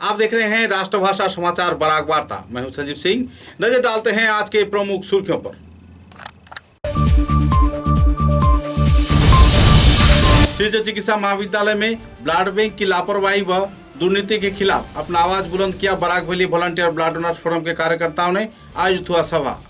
आप देख रहे हैं राष्ट्रभाषा समाचार बराक वार्ता। मैं हूं संजीव सिंह। नजर डालते हैं आज के प्रमुख सुर्खियों पर। सिलचर चिकित्सा महाविद्यालय में ब्लड बैंक की लापरवाही व दुर्नीति के खिलाफ अपना आवाज बुलंद किया। Barak valley volunteer blood donors forum के कार्यकर्ताओं ने आयोजित हुआ सभा।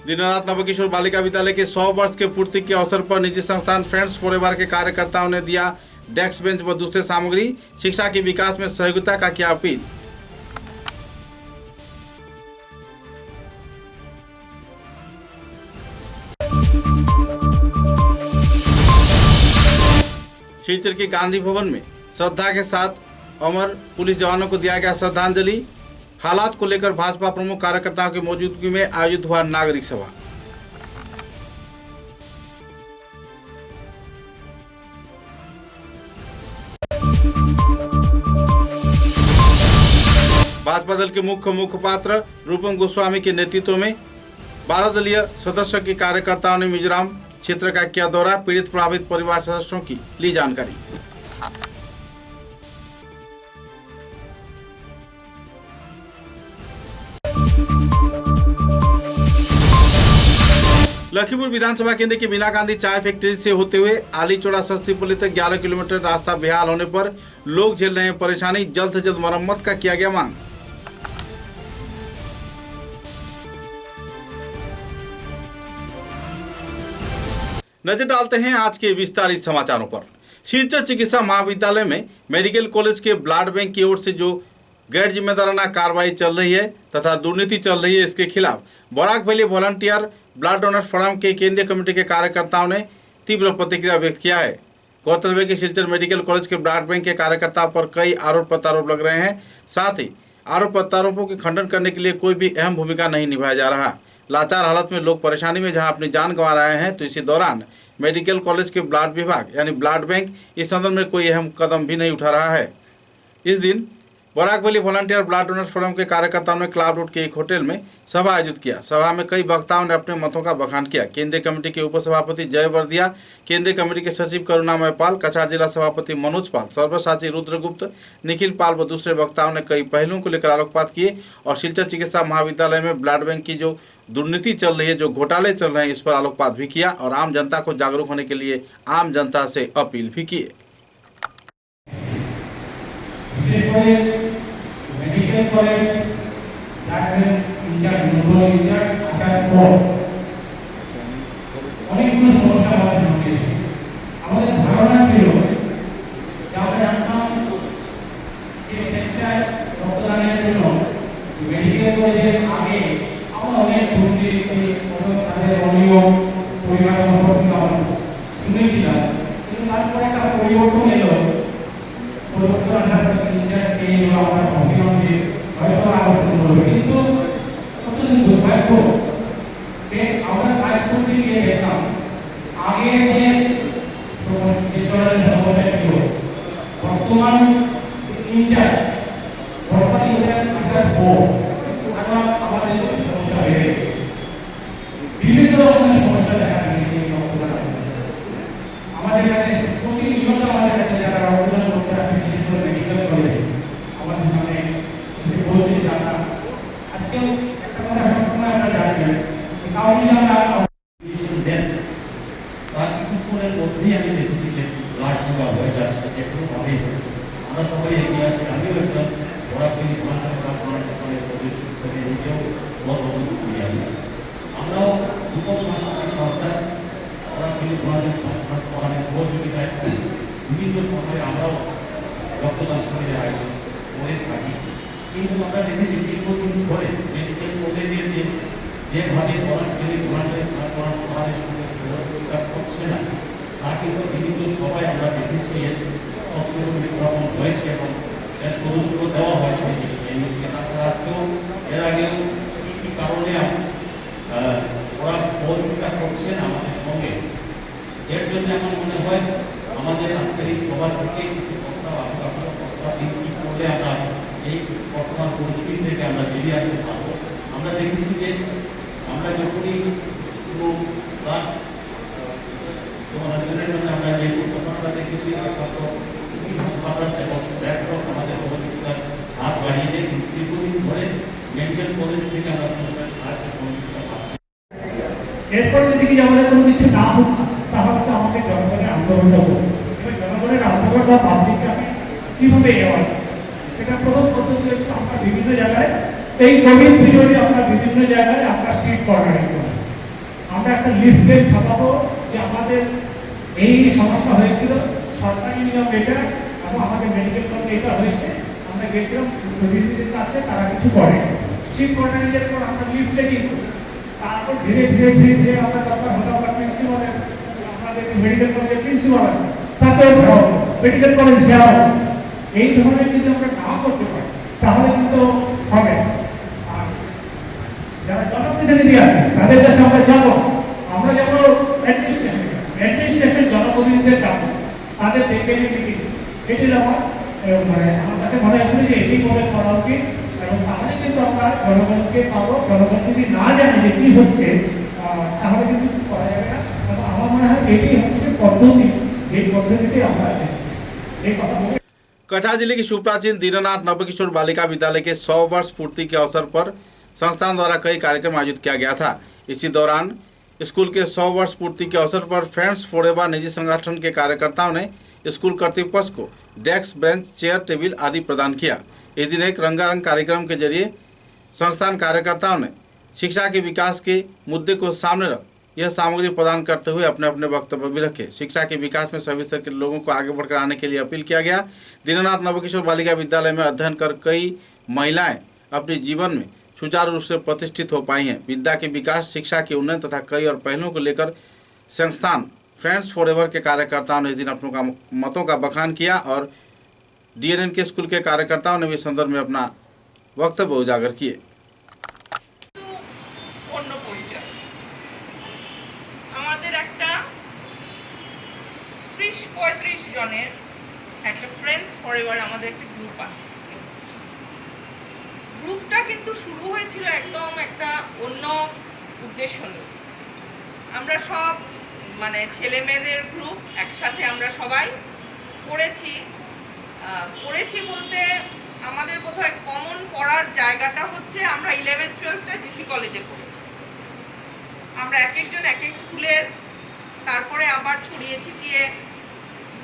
दीनानाथ नवकिशोर बालिका विद्यालय के 100 वर्ष के पूर्ति के अवसर पर निजी संस्थान फ्रेंड्स फॉरएवर के कार्यकर्ताओं ने दिया डेस्क बेंच व दूसरे सामग्री। शिक्षा के विकास में सहयोगिता का किया अपील। सिलचर के गांधी भवन में श्रद्धा के साथ अमर पुलिस जवानों को दिया गया श्रद्धांजलि। हालात को लेकर भाजपा प्रमुख कार्यकर्ताओं की मौजूदगी में आयोजित हुआ नागरिक सभा। भाजपा दल के मुख्यपात्र रूपम गोस्वामी के नेतृत्व में 12 दलीय सदस्यों के कार्यकर्ताओं ने मिजोरम क्षेत्र का किया दौरा। पीड़ित प्रभावित परिवार सदस्यों की ली जानकारी। लखीमपुर विधानसभा केंद्र के बीना गांधी चाय फैक्ट्री से होते हुए आलीचोड़ा सस्तीपल्ली तक 11 किलोमीटर रास्ता बेहाल होने पर लोग झेल रहे हैं परेशानी। जल्द से जल्द मरम्मत का किया गया मांग। नजर डालते हैं आज के विस्तारित समाचारों पर। सिलचर चिकित्सा महाविद्यालय में मेडिकल कॉलेज के ब्लड बैंक की ओर से जो गैर जिम्मेदाराना कार्रवाई चल रही है तथा दुर्नीति चल रही है, इसके खिलाफ Barak valley volunteer blood donors forum के केंद्रीय कमेटी के कार्यकर्ताओं ने तीव्र प्रतिक्रिया व्यक्त किया है। गौरतलब है कि सिलचर मेडिकल कॉलेज के ब्लड बैंक के कार्यकर्ताओं पर कई आरोप प्रत्यारोप लग रहे हैं। साथ ही आरोप प्रत्यारोपों के खंडन करने के लिए कोई भी अहम भूमिका नहीं निभाया जा रहा। लाचार हालत में लोग परेशानी में जहां अपनी जान गंवा रहे हैं, तो इसी दौरान मेडिकल कॉलेज के ब्लड विभाग यानी ब्लड बैंक इस संदर्भ में कोई अहम कदम भी नहीं उठा रहा है। इस दिन Barak valley volunteer blood donors forum के कार्यकर्ताओं ने क्लाउड रोड के एक होटल में सभा आयोजित किया। सभा में कई वक्ताओं ने अपने मतों का बखान किया। केंद्रीय कमेटी के उपसभापति जय वर्दिया, केंद्रीय कमेटी के सचिव करुणामय पाल, कछार जिला सभापति मनोज पाल, सर्वसाची रुद्रगुप्त, निखिल पाल व दूसरे वक्ताओं ने कई पहलुओं को लेकर आलोकपात किए और सिलचर चिकित्सा महाविद्यालय में ब्लड बैंक की जो दुर्नीति चल रही है, जो घोटाले चल रहे हैं, इस पर आलोकपात भी किया और आम जनता को जागरूक होने के लिए आम जनता से अपील भी किए। मेडिकल कॉलेज इंचार्ज আসার পর অনেকগুলো সমস্যা আমাদের সামনে এসেছে। আমাদের ধারণা ছিল যে আমরা জানতাম এই সেক্টর রক্তদানের জন্য মেডিকেল কলেজের আগে আমরা অনেক দুর্নীতি, অনেক তাদের অনিয়ম, পরিবার সম্পর্কে আমরা শুনেছিলাম। কিন্তু তারপর একটা পরিবর্তন এলো। পরিবর্তন আসার পর ইন্টার এই আমরা অভিনন্দে হয়তো আলোচনা করবো, কিন্তু অত্যন্ত দুর্ভাগ্য যে আমরা কাজ করতে গিয়ে দেখলাম আগে যে ধরনের সমস্যা ছিল, বর্তমান ইন্টার বর্তমানে আসার পর আমাদের সমস্যা বেড়ে গেছে। বিভিন্ন রকমের সমস্যা দেখা দিয়েছে। আমাদের কাছে প্রতিনিয়ত আমাদের কাছে যারা রক্তদান করতে আসে মেডিকেল কলেজে আমাদের সামনে এসে বলছে যে আমরা আজকেও একটা কথা সবসময় আমরা জানি কাউকে আমরা দেন তার কিছুক্ষণের মধ্যেই আমি দেখেছি যে ব্লাড সেবা হয়ে যাচ্ছে, একটু অনেক আমরা সবাই এগিয়ে আসি। আমিও একটা বরাক ভ্যালি ভলান্টিয়ার প্রবেশ করে নিজেও বড় করি। আমরাও উপসাংস্কৃতিক সংস্থা বরাক ভ্যালি ভলান্টিয়ার ফোরামের সহযোগিতায় বিভিন্ন সময়ে আমরাও রক্তদান শিবিরের আয়োজন করে থাকি। কিন্তু আমরা দেখেছি দীর্ঘদিন ধরে মেডিকেল কলেজের যেভাবে ভলান্টিয়ারের সঙ্গে সহযোগিতা করছে না, তা কিন্তু বিভিন্ন সবাই আমরা দেখেছি এর তথ্য বিজ্ঞাপন হয়েছে এবং এর সহযোগিতা দেওয়া হয়েছে। তাছাড়া আজকেও এর আগেও কী কী কারণে ওরা সহযোগিতা করছেন আমাদের সঙ্গে, এর জন্য আমার মনে হয় আমাদের আজকের এই সভা থেকে কিছু প্রস্তাব কি করলে আমরা এই বর্তমান পরিস্থিতি থেকে আমরা বেরিয়ে আসতে পারবো। আমরা আমরা দেখেছি যে আমরা যখনই কোনো গান তোমার হাজবেন্ডের জন্য আমরা যে তখন আমরা দেখেছি একমাত্র হাসপাতাল এবং ব্যাকড্রপ আমাদের সহযোগিতার হাত বাড়িয়ে দেয়। দীর্ঘদিন ধরে মেডিকেল কলেজ থেকে আমরা সাহায্য সহযোগিতা পাচ্ছি। এরপরে যদি আমাদের কোনো কিছু না হচ্ছে তাহলে তো আমাকে জনগণের আন্দোলনটা করবো। এবার জনগণের আন্দোলন বা পাবলিককে আমি কীভাবে এগোয় সেটা প্রথম পদ্ধতি হচ্ছে আমরা বিভিন্ন জায়গায় এই কোভিড পিরিয়ডে আমরা বিভিন্ন জায়গায় আমরা স্ট্রিট কর্নারিং করি। আমরা একটা লিফলেট ছাপাবো যে আমাদের এই সমস্যা হয়েছিল, সরকারি নিয়ম এটা এবং আমাদের মেডিকেল কলেজে এটা হয়েছে। আমরা গেছিলাম প্রতিনিধিদের কাছে, তারা কিছু করে স্ট্রিট কর্নারিংয়ের পর আমরা লিফলেটিং করি। তারপর ধীরে ধীরে ধীরে ধীরে আমরা দরকার হলো আমরা প্রিন্সিপালের, আমাদের মেডিকেল কলেজের প্রিন্সিপাল আছে তাকে মেডিকেল কলেজ দেওয়া হবে। এই ধরনের যদি আমরা না করতে পারি তাহলে কিন্তু হবে। আর যারা জনপ্রতিনিধি আছে তাদের কাছে আমরা যাবো, আমরা যাবো অ্যাডমিনিস্ট্রেশন জনপ্রতিনিধিদের যাবো, তাদের দেখে মিটিং। এটি আমার কাছে মনে হয়েছিল যে এটি করে করা উচিত এবং তাহলে কিন্তু আমরা জনগণকে পাবো। জনগণ যদি না জানে যে কি হচ্ছে তাহলে কিন্তু করা যাবে না। এবং আমার মনে হয় এটি হচ্ছে পদ্ধতি, যে পদ্ধতিতে আমরা এই কথা বলি। कछा जिले की सुप्राचीन दीननाथ नवकिशोर बालिका विद्यालय के 100 वर्ष पूर्ति के अवसर पर संस्थान द्वारा कई कार्यक्रम आयोजित किया गया था। इसी दौरान स्कूल के 100 वर्ष पूर्ति के अवसर पर फ्रेंड्स फॉरएवर निजी संगठन के कार्यकर्ताओं ने स्कूल कर्तृपक्ष को डेस्क, बेंच, चेयर, टेबल आदि प्रदान किया। इस दिन एक रंगारंग कार्यक्रम के जरिए संस्थान कार्यकर्ताओं ने शिक्षा के विकास के मुद्दे को सामने रख यह सामग्री प्रदान करते हुए अपने अपने वक्तव्य भी रखे। शिक्षा के विकास में सभी स्तर के लोगों को आगे बढ़कर आने के लिए अपील किया गया। दीननाथ नवकिशोर बालिका विद्यालय में अध्ययन कर कई महिलाएं अपने जीवन में सुचारू रूप से प्रतिष्ठित हो पाई हैं। विद्या के विकास, शिक्षा के उन्नयन तथा कई और पहलुओं को लेकर संस्थान फ्रेंड्स फॉरएवर के कार्यकर्ताओं ने इस दिन अपनों का मतों का बखान किया और डीएनएन के स्कूल के कार्यकर्ताओं ने भी संदर्भ में अपना वक्तव्य उजागर किए। আমাদের একটা 30-35 জনের একটা ফ্রেন্ডস ফরএভার আমাদের একটা গ্রুপ আছে। গ্রুপটা কিন্তু শুরু হয়েছিল একদম একটা অন্য উদ্দেশ্য নিয়ে। আমরা সব মানে ছেলে মেয়েদের গ্রুপ একসাথে আমরা সবাই পড়েছি বলতে আমাদের বোধহয় কমন পড়ার জায়গাটা হচ্ছে আমরা 11-12টা জিসি কলেজে পড়েছি। আমরা এক একজন এক এক স্কুলের, তারপরে আবার ছড়িয়ে ছিটিয়ে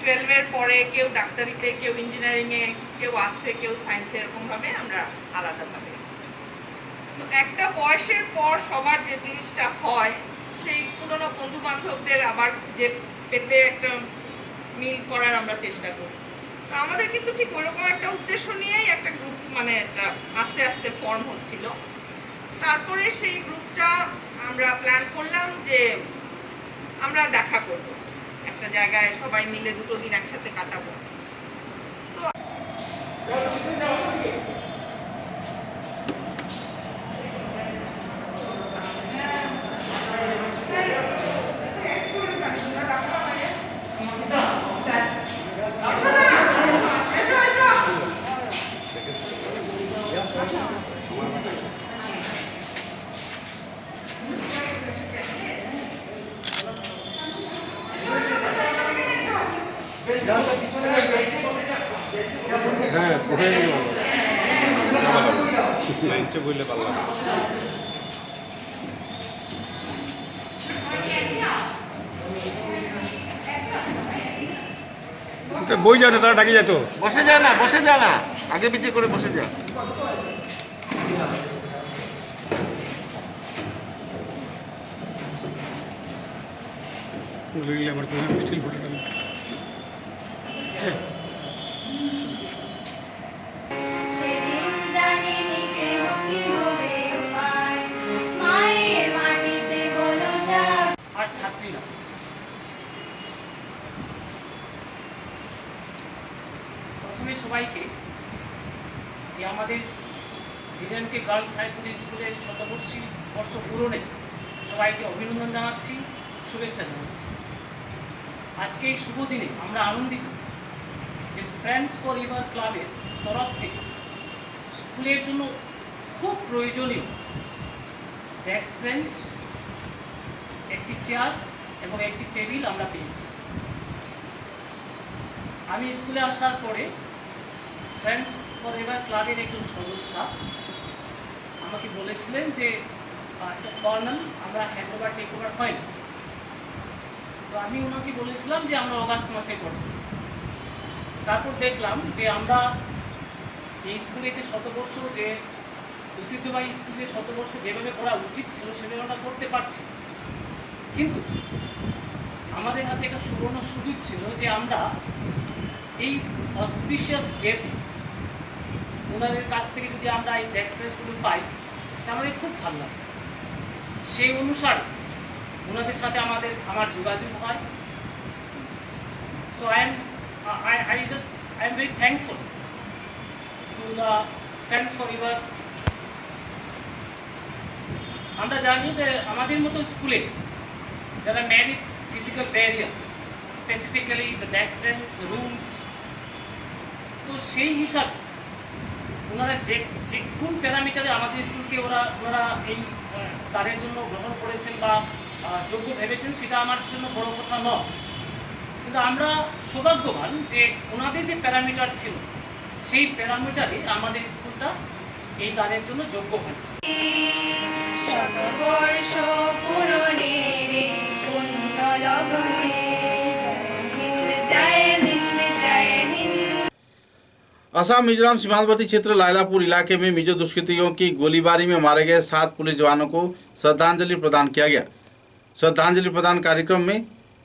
12-এর পরে কেউ ডাক্তারিতে, কেউ ইঞ্জিনিয়ারিংয়ে, কেউ আর্টসে, কেউ সায়েন্সে, এরকমভাবে আমরা আলাদাভাবে। তো একটা বয়সের পর সবার যে জিনিসটা হয় সেই পুরনো বন্ধু বান্ধবদের আবার যে পেতে একটা মিল করার আমরা চেষ্টা করি। তো আমাদের কিন্তু ঠিক ওইরকম একটা উদ্দেশ্য নিয়েই একটা গ্রুপ মানে একটা আস্তে আস্তে ফর্ম হচ্ছিল। তারপরে সেই গ্রুপটা আমরা প্ল্যান করলাম যে আমরা দেখা করব, একটা জায়গায় সবাই মিলে 2 দিন একসাথে কাটাবো। হ্যাঁ বললে পারলাম বই যাতে তারা ডাকে যেত। বসে যা না আগে পিছিয়ে করে বসে যা। আমার স্টিল ফটো আর ছাত্রী না। প্রথমে সবাইকে এই আমাদের ডিএনকে গার্লস হাই সেকেন্ডারি স্কুলের শতবর্ষী বর্ষ পূরণে সবাইকে অভিনন্দন জানাচ্ছি, শুভেচ্ছা জানাচ্ছি। আজকে এই শুভ দিনে আমরা আনন্দিত যে ফ্রেন্ডস ফরএভার ক্লাবের তরফ থেকে স্কুলের জন্য খুব প্রয়োজনীয় ডেস্ক বেঞ্চ, একটি চেয়ার এবং একটি টেবিল আমরা পেয়েছি। আমি স্কুলে আসার পরে ফ্রেন্ডস ফরএভার ক্লাবের একজন সদস্য আমাকে বলেছিলেন যে একটা ফর্মাল আমরা হ্যান্ডওভার টেক ওভার হয় না। তো আমি ওনাকে বলেছিলাম যে আমরা অগাস্ট মাসে করব। তারপর দেখলাম যে আমরা এই স্কুলে যে শতবর্ষ, যে ঐতিহ্যবাহী স্কুলে শতবর্ষ যেভাবে করা উচিত ছিল সেভাবে আমরা করতে পারছি। কিন্তু আমাদের হাতে একটা সুবর্ণ সুযোগ ছিল যে আমরা এই অসপিশিয়াস ডেতে ওনাদের কাছ থেকে যদি আমরা এই ডেস্ক বেঞ্চগুলো পাই তা আমাদের খুব ভালো লাগে। সেই অনুসারে ওনাদের সাথে আমার যোগাযোগ হয়। So I am very thankful to the friends forever. আমরা জানি যে আমাদের মতো স্কুলে যারা many physical barriers, specifically the desk bench, rooms, তো সেই হিসাবে ওনারা যে কোন প্যারামিটারে আমাদের স্কুলকে ওনারা এই তাদের জন্য গ্রহণ করেছেন বা যোগ্য ভেবেছেন সেটা আমার জন্য বড় কথা নয়। কিন্তু আমরা সৌভাগ্যবান যে ওনাদের যে প্যারামিটার ছিল সেই প্যারামিটারে আমাদের স্কুলটা এই তাদের জন্য যোগ্য হয়েছে। শতবর্ষ পূরণে রে পুণ্য লগনে, জয় হিন্দ জয় হিন্দ। असम मिजोरम सीमांतवर्ती क्षेत्र लायलापुर इलाके में मिजो दुष्कृतियों की गोलीबारी में मारे गए 7 पुलिस जवानों को श्रद्धांजलि प्रदान किया गया। श्रद्धांजलि प्रदान कार्यक्रम में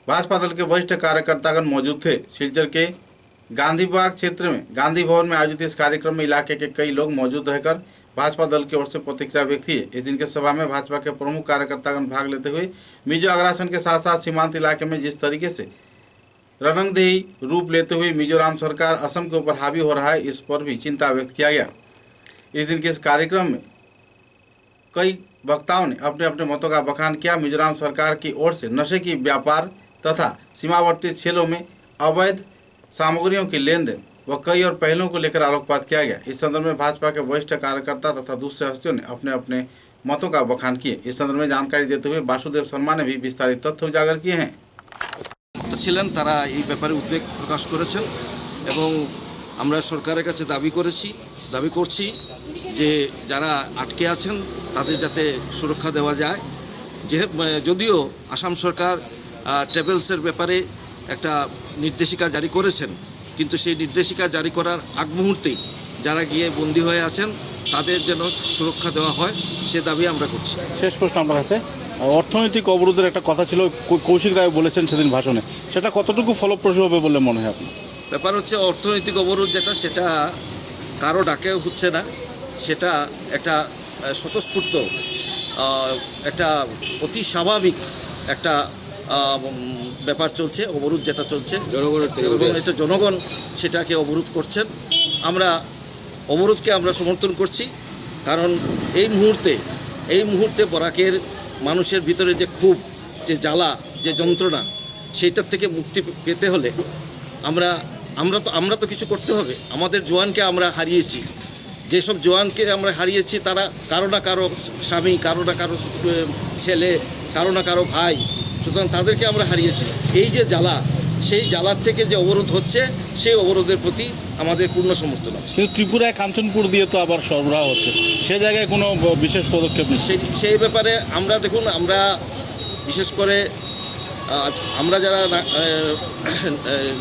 भाजपा दल के वरिष्ठ कार्यकर्तागण मौजूद थे। सिलचर के गांधी बाग क्षेत्र में गांधी भवन में आयोजित इस कार्यक्रम में इलाके के कई लोग मौजूद रहकर भाजपा दल की ओर से प्रतिक्रिया व्यक्त की। इस दिन के सभा में भाजपा के प्रमुख कार्यकर्तागण भाग लेते हुए मिजो अग्रासन के साथ साथ सीमांत इलाके में जिस तरीके से रंगदेही रूप लेते हुए मिजोरम सरकार असम के ऊपर हावी हो रहा है, इस पर भी चिंता व्यक्त किया गया। इस दिन के इस कार्यक्रम में कई वक्ताओं ने अपने अपने मतों का बखान किया। मिजोरम सरकार की ओर से नशे की व्यापार तथा सीमावर्ती क्षेत्रों में अवैध सामग्रियों की लेन देन व कई और पहलुओं को लेकर आलोकपात किया गया। इस संदर्भ में भाजपा के वरिष्ठ कार्यकर्ता तथा दूसरे हस्तियों ने अपने अपने मतों का बखान किए। इस संदर्भ में जानकारी देते हुए वासुदेव शर्मा ने भी विस्तारित तथ्य उजागर किए हैं। ছিলেন তারা এই ব্যাপারে উদ্বেগ প্রকাশ করেছেন এবং আমরা সরকারের কাছে দাবি করছি যে যারা আটকে আছেন তাদের যাতে সুরক্ষা দেওয়া যায়। যদিও আসাম সরকার ট্রাভেলসের ব্যাপারে একটা নির্দেশিকা জারি করেছেন, কিন্তু সেই নির্দেশিকা জারি করার আগ মুহূর্তেই যারা গিয়ে বন্দী হয়ে আছেন তাদের যেন সুরক্ষা দেওয়া হয় সে দাবি আমরা করছি। শেষ প্রশ্ন আমার কাছে, অর্থনৈতিক অবরোধের একটা কথা ছিল, কৌশিক রায় বলেছেন সেদিন ভাষণে, সেটা কতটুকু ফলপ্রসূ হবে বলে মনে হয় আপনার? ব্যাপার হচ্ছে অর্থনৈতিক অবরোধ সেটা কারো ডাকেও হচ্ছে না, সেটা একটা স্বতঃস্ফূর্ত একটা অতি স্বাভাবিক একটা ব্যাপার চলছে। অবরোধ যেটা চলছে এবং এটা জনগণ সেটাকে অবরোধ করছেন। আমরা অবরোধকে আমরা সমর্থন করছি, কারণ এই মুহূর্তে বরাকের মানুষের ভিতরে যে ক্ষোভ, যে জ্বালা, যে যন্ত্রণা, সেইটার থেকে মুক্তি পেতে হলে আমরা তো কিছু করতে হবে। আমাদের জওয়ানকে আমরা হারিয়েছি, যেসব জওয়ানকে আমরা হারিয়েছি তারা কারো না কারো স্বামী, কারো না কারো ছেলে, কারো না কারো ভাই, সুতরাং তাদেরকে আমরা হারিয়েছি। এই যে জ্বালা, সেই জ্বালার থেকে যে অবরোধ হচ্ছে সেই অবরোধের প্রতি আমাদের পূর্ণ সমর্থন আছে। কিন্তু ত্রিপুরায় কাঞ্চনপুর দিয়ে তো আবার সরবরাহ হচ্ছে, সে জায়গায় কোনো বিশেষ পদক্ষেপ নেই? সেই ব্যাপারে আমরা দেখুন, আমরা বিশেষ করে আমরা যারা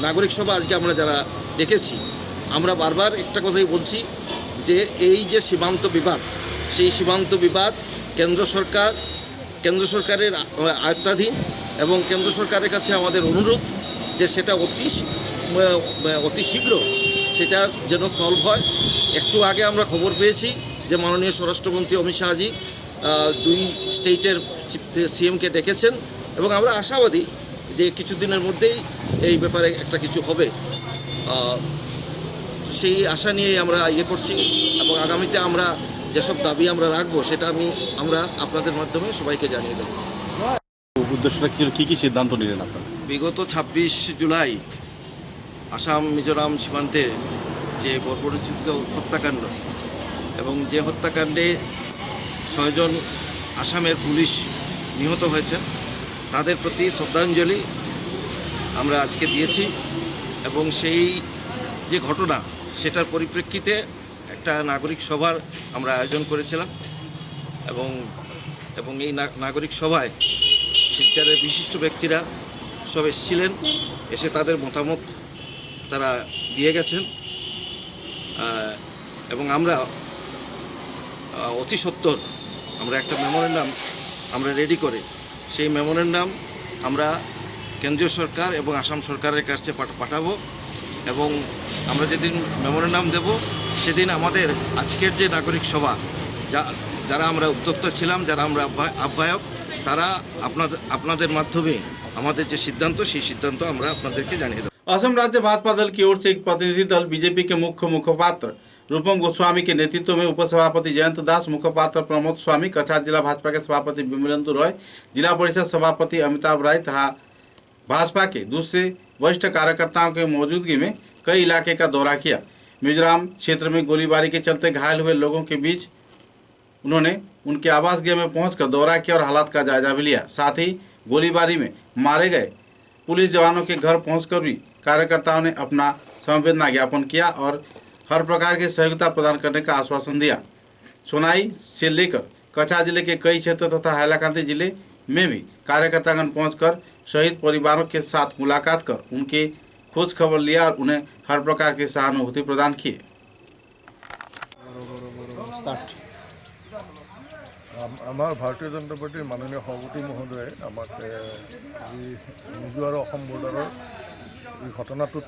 নাগরিক সভা আজকে আমরা যারা দেখেছি, আমরা বারবার একটা কথাই বলছি যে এই যে সীমান্ত বিবাদ, সেই সীমান্ত বিবাদ কেন্দ্র সরকারের আয়ত্তাধীন এবং কেন্দ্র সরকারের কাছে আমাদের অনুরোধ যে সেটা অতি শীঘ্র সেটা যেন সলভ হয়। একটু আগে আমরা খবর পেয়েছি যে মাননীয় স্বরাষ্ট্রমন্ত্রী অমিত শাহজি 2 স্টেটের সিএমকে ডেকেছেন এবং আমরা আশাবাদী যে কিছুদিনের মধ্যেই এই ব্যাপারে একটা কিছু হবে। সেই আশা নিয়ে আমরা করছি এবং আগামীতে আমরা যেসব দাবি আমরা রাখবো সেটা আমরা আপনাদের মাধ্যমে সবাইকে জানিয়ে দেবো। উদ্দেশ্যটা কী সিদ্ধান্ত নিলেন আপনারা? বিগত 26 জুলাই আসাম মিজোরাম সীমান্তে যে বর্বরোচিত হত্যাকাণ্ড এবং যে হত্যাকাণ্ডে 6 জন আসামের পুলিশ নিহত হয়েছেন তাদের প্রতি শ্রদ্ধাঞ্জলি আমরা আজকে দিয়েছি এবং সেই যে ঘটনা সেটার পরিপ্রেক্ষিতে একটা নাগরিক সভার আমরা আয়োজন করেছিলাম এবং এই নাগরিক সভায় শিলচরের বিশিষ্ট ব্যক্তিরা সব এসেছিলেন, এসে তাদের মতামত তারা দিয়ে গেছেন এবং আমরা অতি সত্বর আমরা একটা মেমোরেন্ডাম আমরা রেডি করে সেই মেমোরেন্ডাম আমরা কেন্দ্রীয় সরকার এবং আসাম সরকারের কাছে পাঠাবো এবং আমরা যেদিন মেমোরেন্ডাম দেব সেদিন আমাদের আজকের যে নাগরিক সভা যারা আমরা উদ্যোক্তা ছিলাম, যারা আমরা আহ্বায়ক, তারা আপনাদের মাধ্যমে আমাদের যে সিদ্ধান্ত সেই সিদ্ধান্ত আমরা আপনাদেরকে জানিয়ে দেব। असम राज्य भाजपा दल की ओर से एक प्रतिनिधि दल बीजेपी के मुखपात्र रूपम गोस्वामी के नेतृत्व में उपसभापति जयंत दास, मुखपात्र प्रमोद स्वामी, कछार जिला भाजपा के सभापति विमलेंदु रॉय, जिला परिषद सभापति अमिताभ राय तथा भाजपा के दूसरे वरिष्ठ कार्यकर्ताओं की मौजूदगी में कई इलाके का दौरा किया। मिजोरम क्षेत्र में गोलीबारी के चलते घायल हुए लोगों के बीच उन्होंने उनके आवास गृह में पहुंचकर दौरा किया और हालात का जायजा भी लिया। साथ ही गोलीबारी में मारे गए पुलिस जवानों के घर पहुंचकर भी कार्यकर्ताओं ने अपना संवेदना ज्ञापन किया और हर प्रकार की सहयोगिता प्रदान करने का आश्वासन दिया। सोनाई से लेकर कछार जिले के कई क्षेत्र तथा हैलाकांदी जिले में भी कार्यकर्तागण पहुंचकर शहीद परिवारों के साथ मुलाकात कर उनके खोज खबर लिया और उन्हें हर प्रकार की सहानुभूति प्रदान किए। আমাৰ ভাৰতীয় জনতা পাৰ্টীৰ মাননীয় সভাপতি মহোদয়ে আমাক যি মিজো আৰু অসম বৰ্ডাৰৰ এই ঘটনাটোত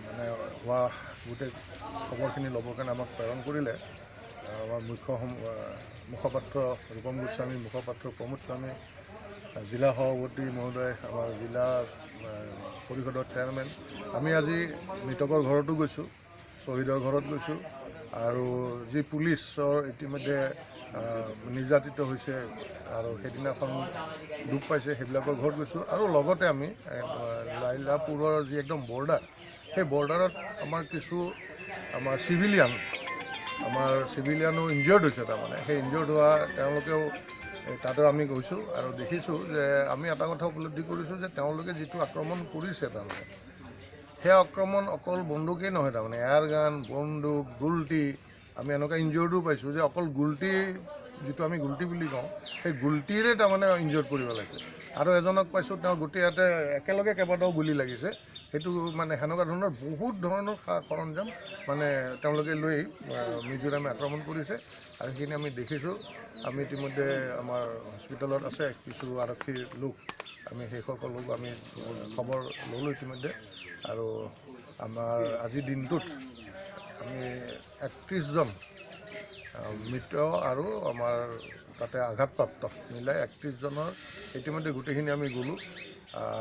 মানে হোৱা গোটেই খবৰখিনি ল'বৰ কাৰণে আমাক প্ৰেৰণ কৰিলে। আমাৰ মুখপাত্ৰ ৰূপম গোস্বামী, মুখপাত্ৰ প্ৰমোদ স্বামী, জিলা সভাপতি মহোদয়, আমাৰ জিলা পৰিষদৰ চেয়াৰমেন, আমি আজি মৃতকৰ ঘৰতো গৈছোঁ, শ্বহীদৰ ঘৰত গৈছোঁ আৰু যি পুলিচৰ ইতিমধ্যে নিৰ্যাতিত হৈছে আৰু সেইদিনাখন দুখ পাইছে সেইবিলাকৰ ঘৰত গৈছোঁ আৰু লগতে আমি লাইলাপুৰৰ যি একদম বৰ্ডাৰ সেই বৰ্ডাৰত আমাৰ কিছু আমাৰ চিভিলিয়ানো ইনজিয়ৰ্ড হৈছে। তাৰমানে সেই ইনজিয়ৰ্ড হোৱা তেওঁলোকেও তাতে আমি গৈছোঁ আৰু দেখিছোঁ যে আমি এটা কথা উপলব্ধি কৰিছোঁ যে তেওঁলোকে যিটো আক্ৰমণ কৰিছে তাৰমানে সেই আক্ৰমণ অকল বন্দুকেই নহয়, তাৰমানে এয়াৰ গান, বন্দুক, গুলটি, আমি এনেকুৱা ইনজিয়ৰ্ডো পাইছোঁ যে অকল গুলটি যিটো আমি গুলটি বুলি কওঁ সেই গুলটিৰে তাৰমানে ইনজিয়ৰ্ড কৰিব লাগিছে আৰু এজনক পাইছোঁ তেওঁৰ গোটেই ইয়াতে একেলগে কেইবাটাও গুলি লাগিছে। সেইটো মানে সেনেকুৱা ধৰণৰ বহুত ধৰণৰ সৰঞ্জাম মানে তেওঁলোকে লৈ মিজোৰামে আক্ৰমণ কৰিছে আৰু সেইখিনি আমি দেখিছোঁ। আমি ইতিমধ্যে আমাৰ হস্পিটেলত আছে কিছু আৰক্ষীৰ লোক, আমি সেইসকলক আমি খবৰ ল'লোঁ ইতিমধ্যে আৰু আমাৰ আজিৰ দিনটোত আমি 31জন মৃত আৰু আমাৰ তাতে আঘাতপ্ৰাপ্ত মিলাই 31জনৰ ইতিমধ্যে গোটেইখিনি আমি গ'লোঁ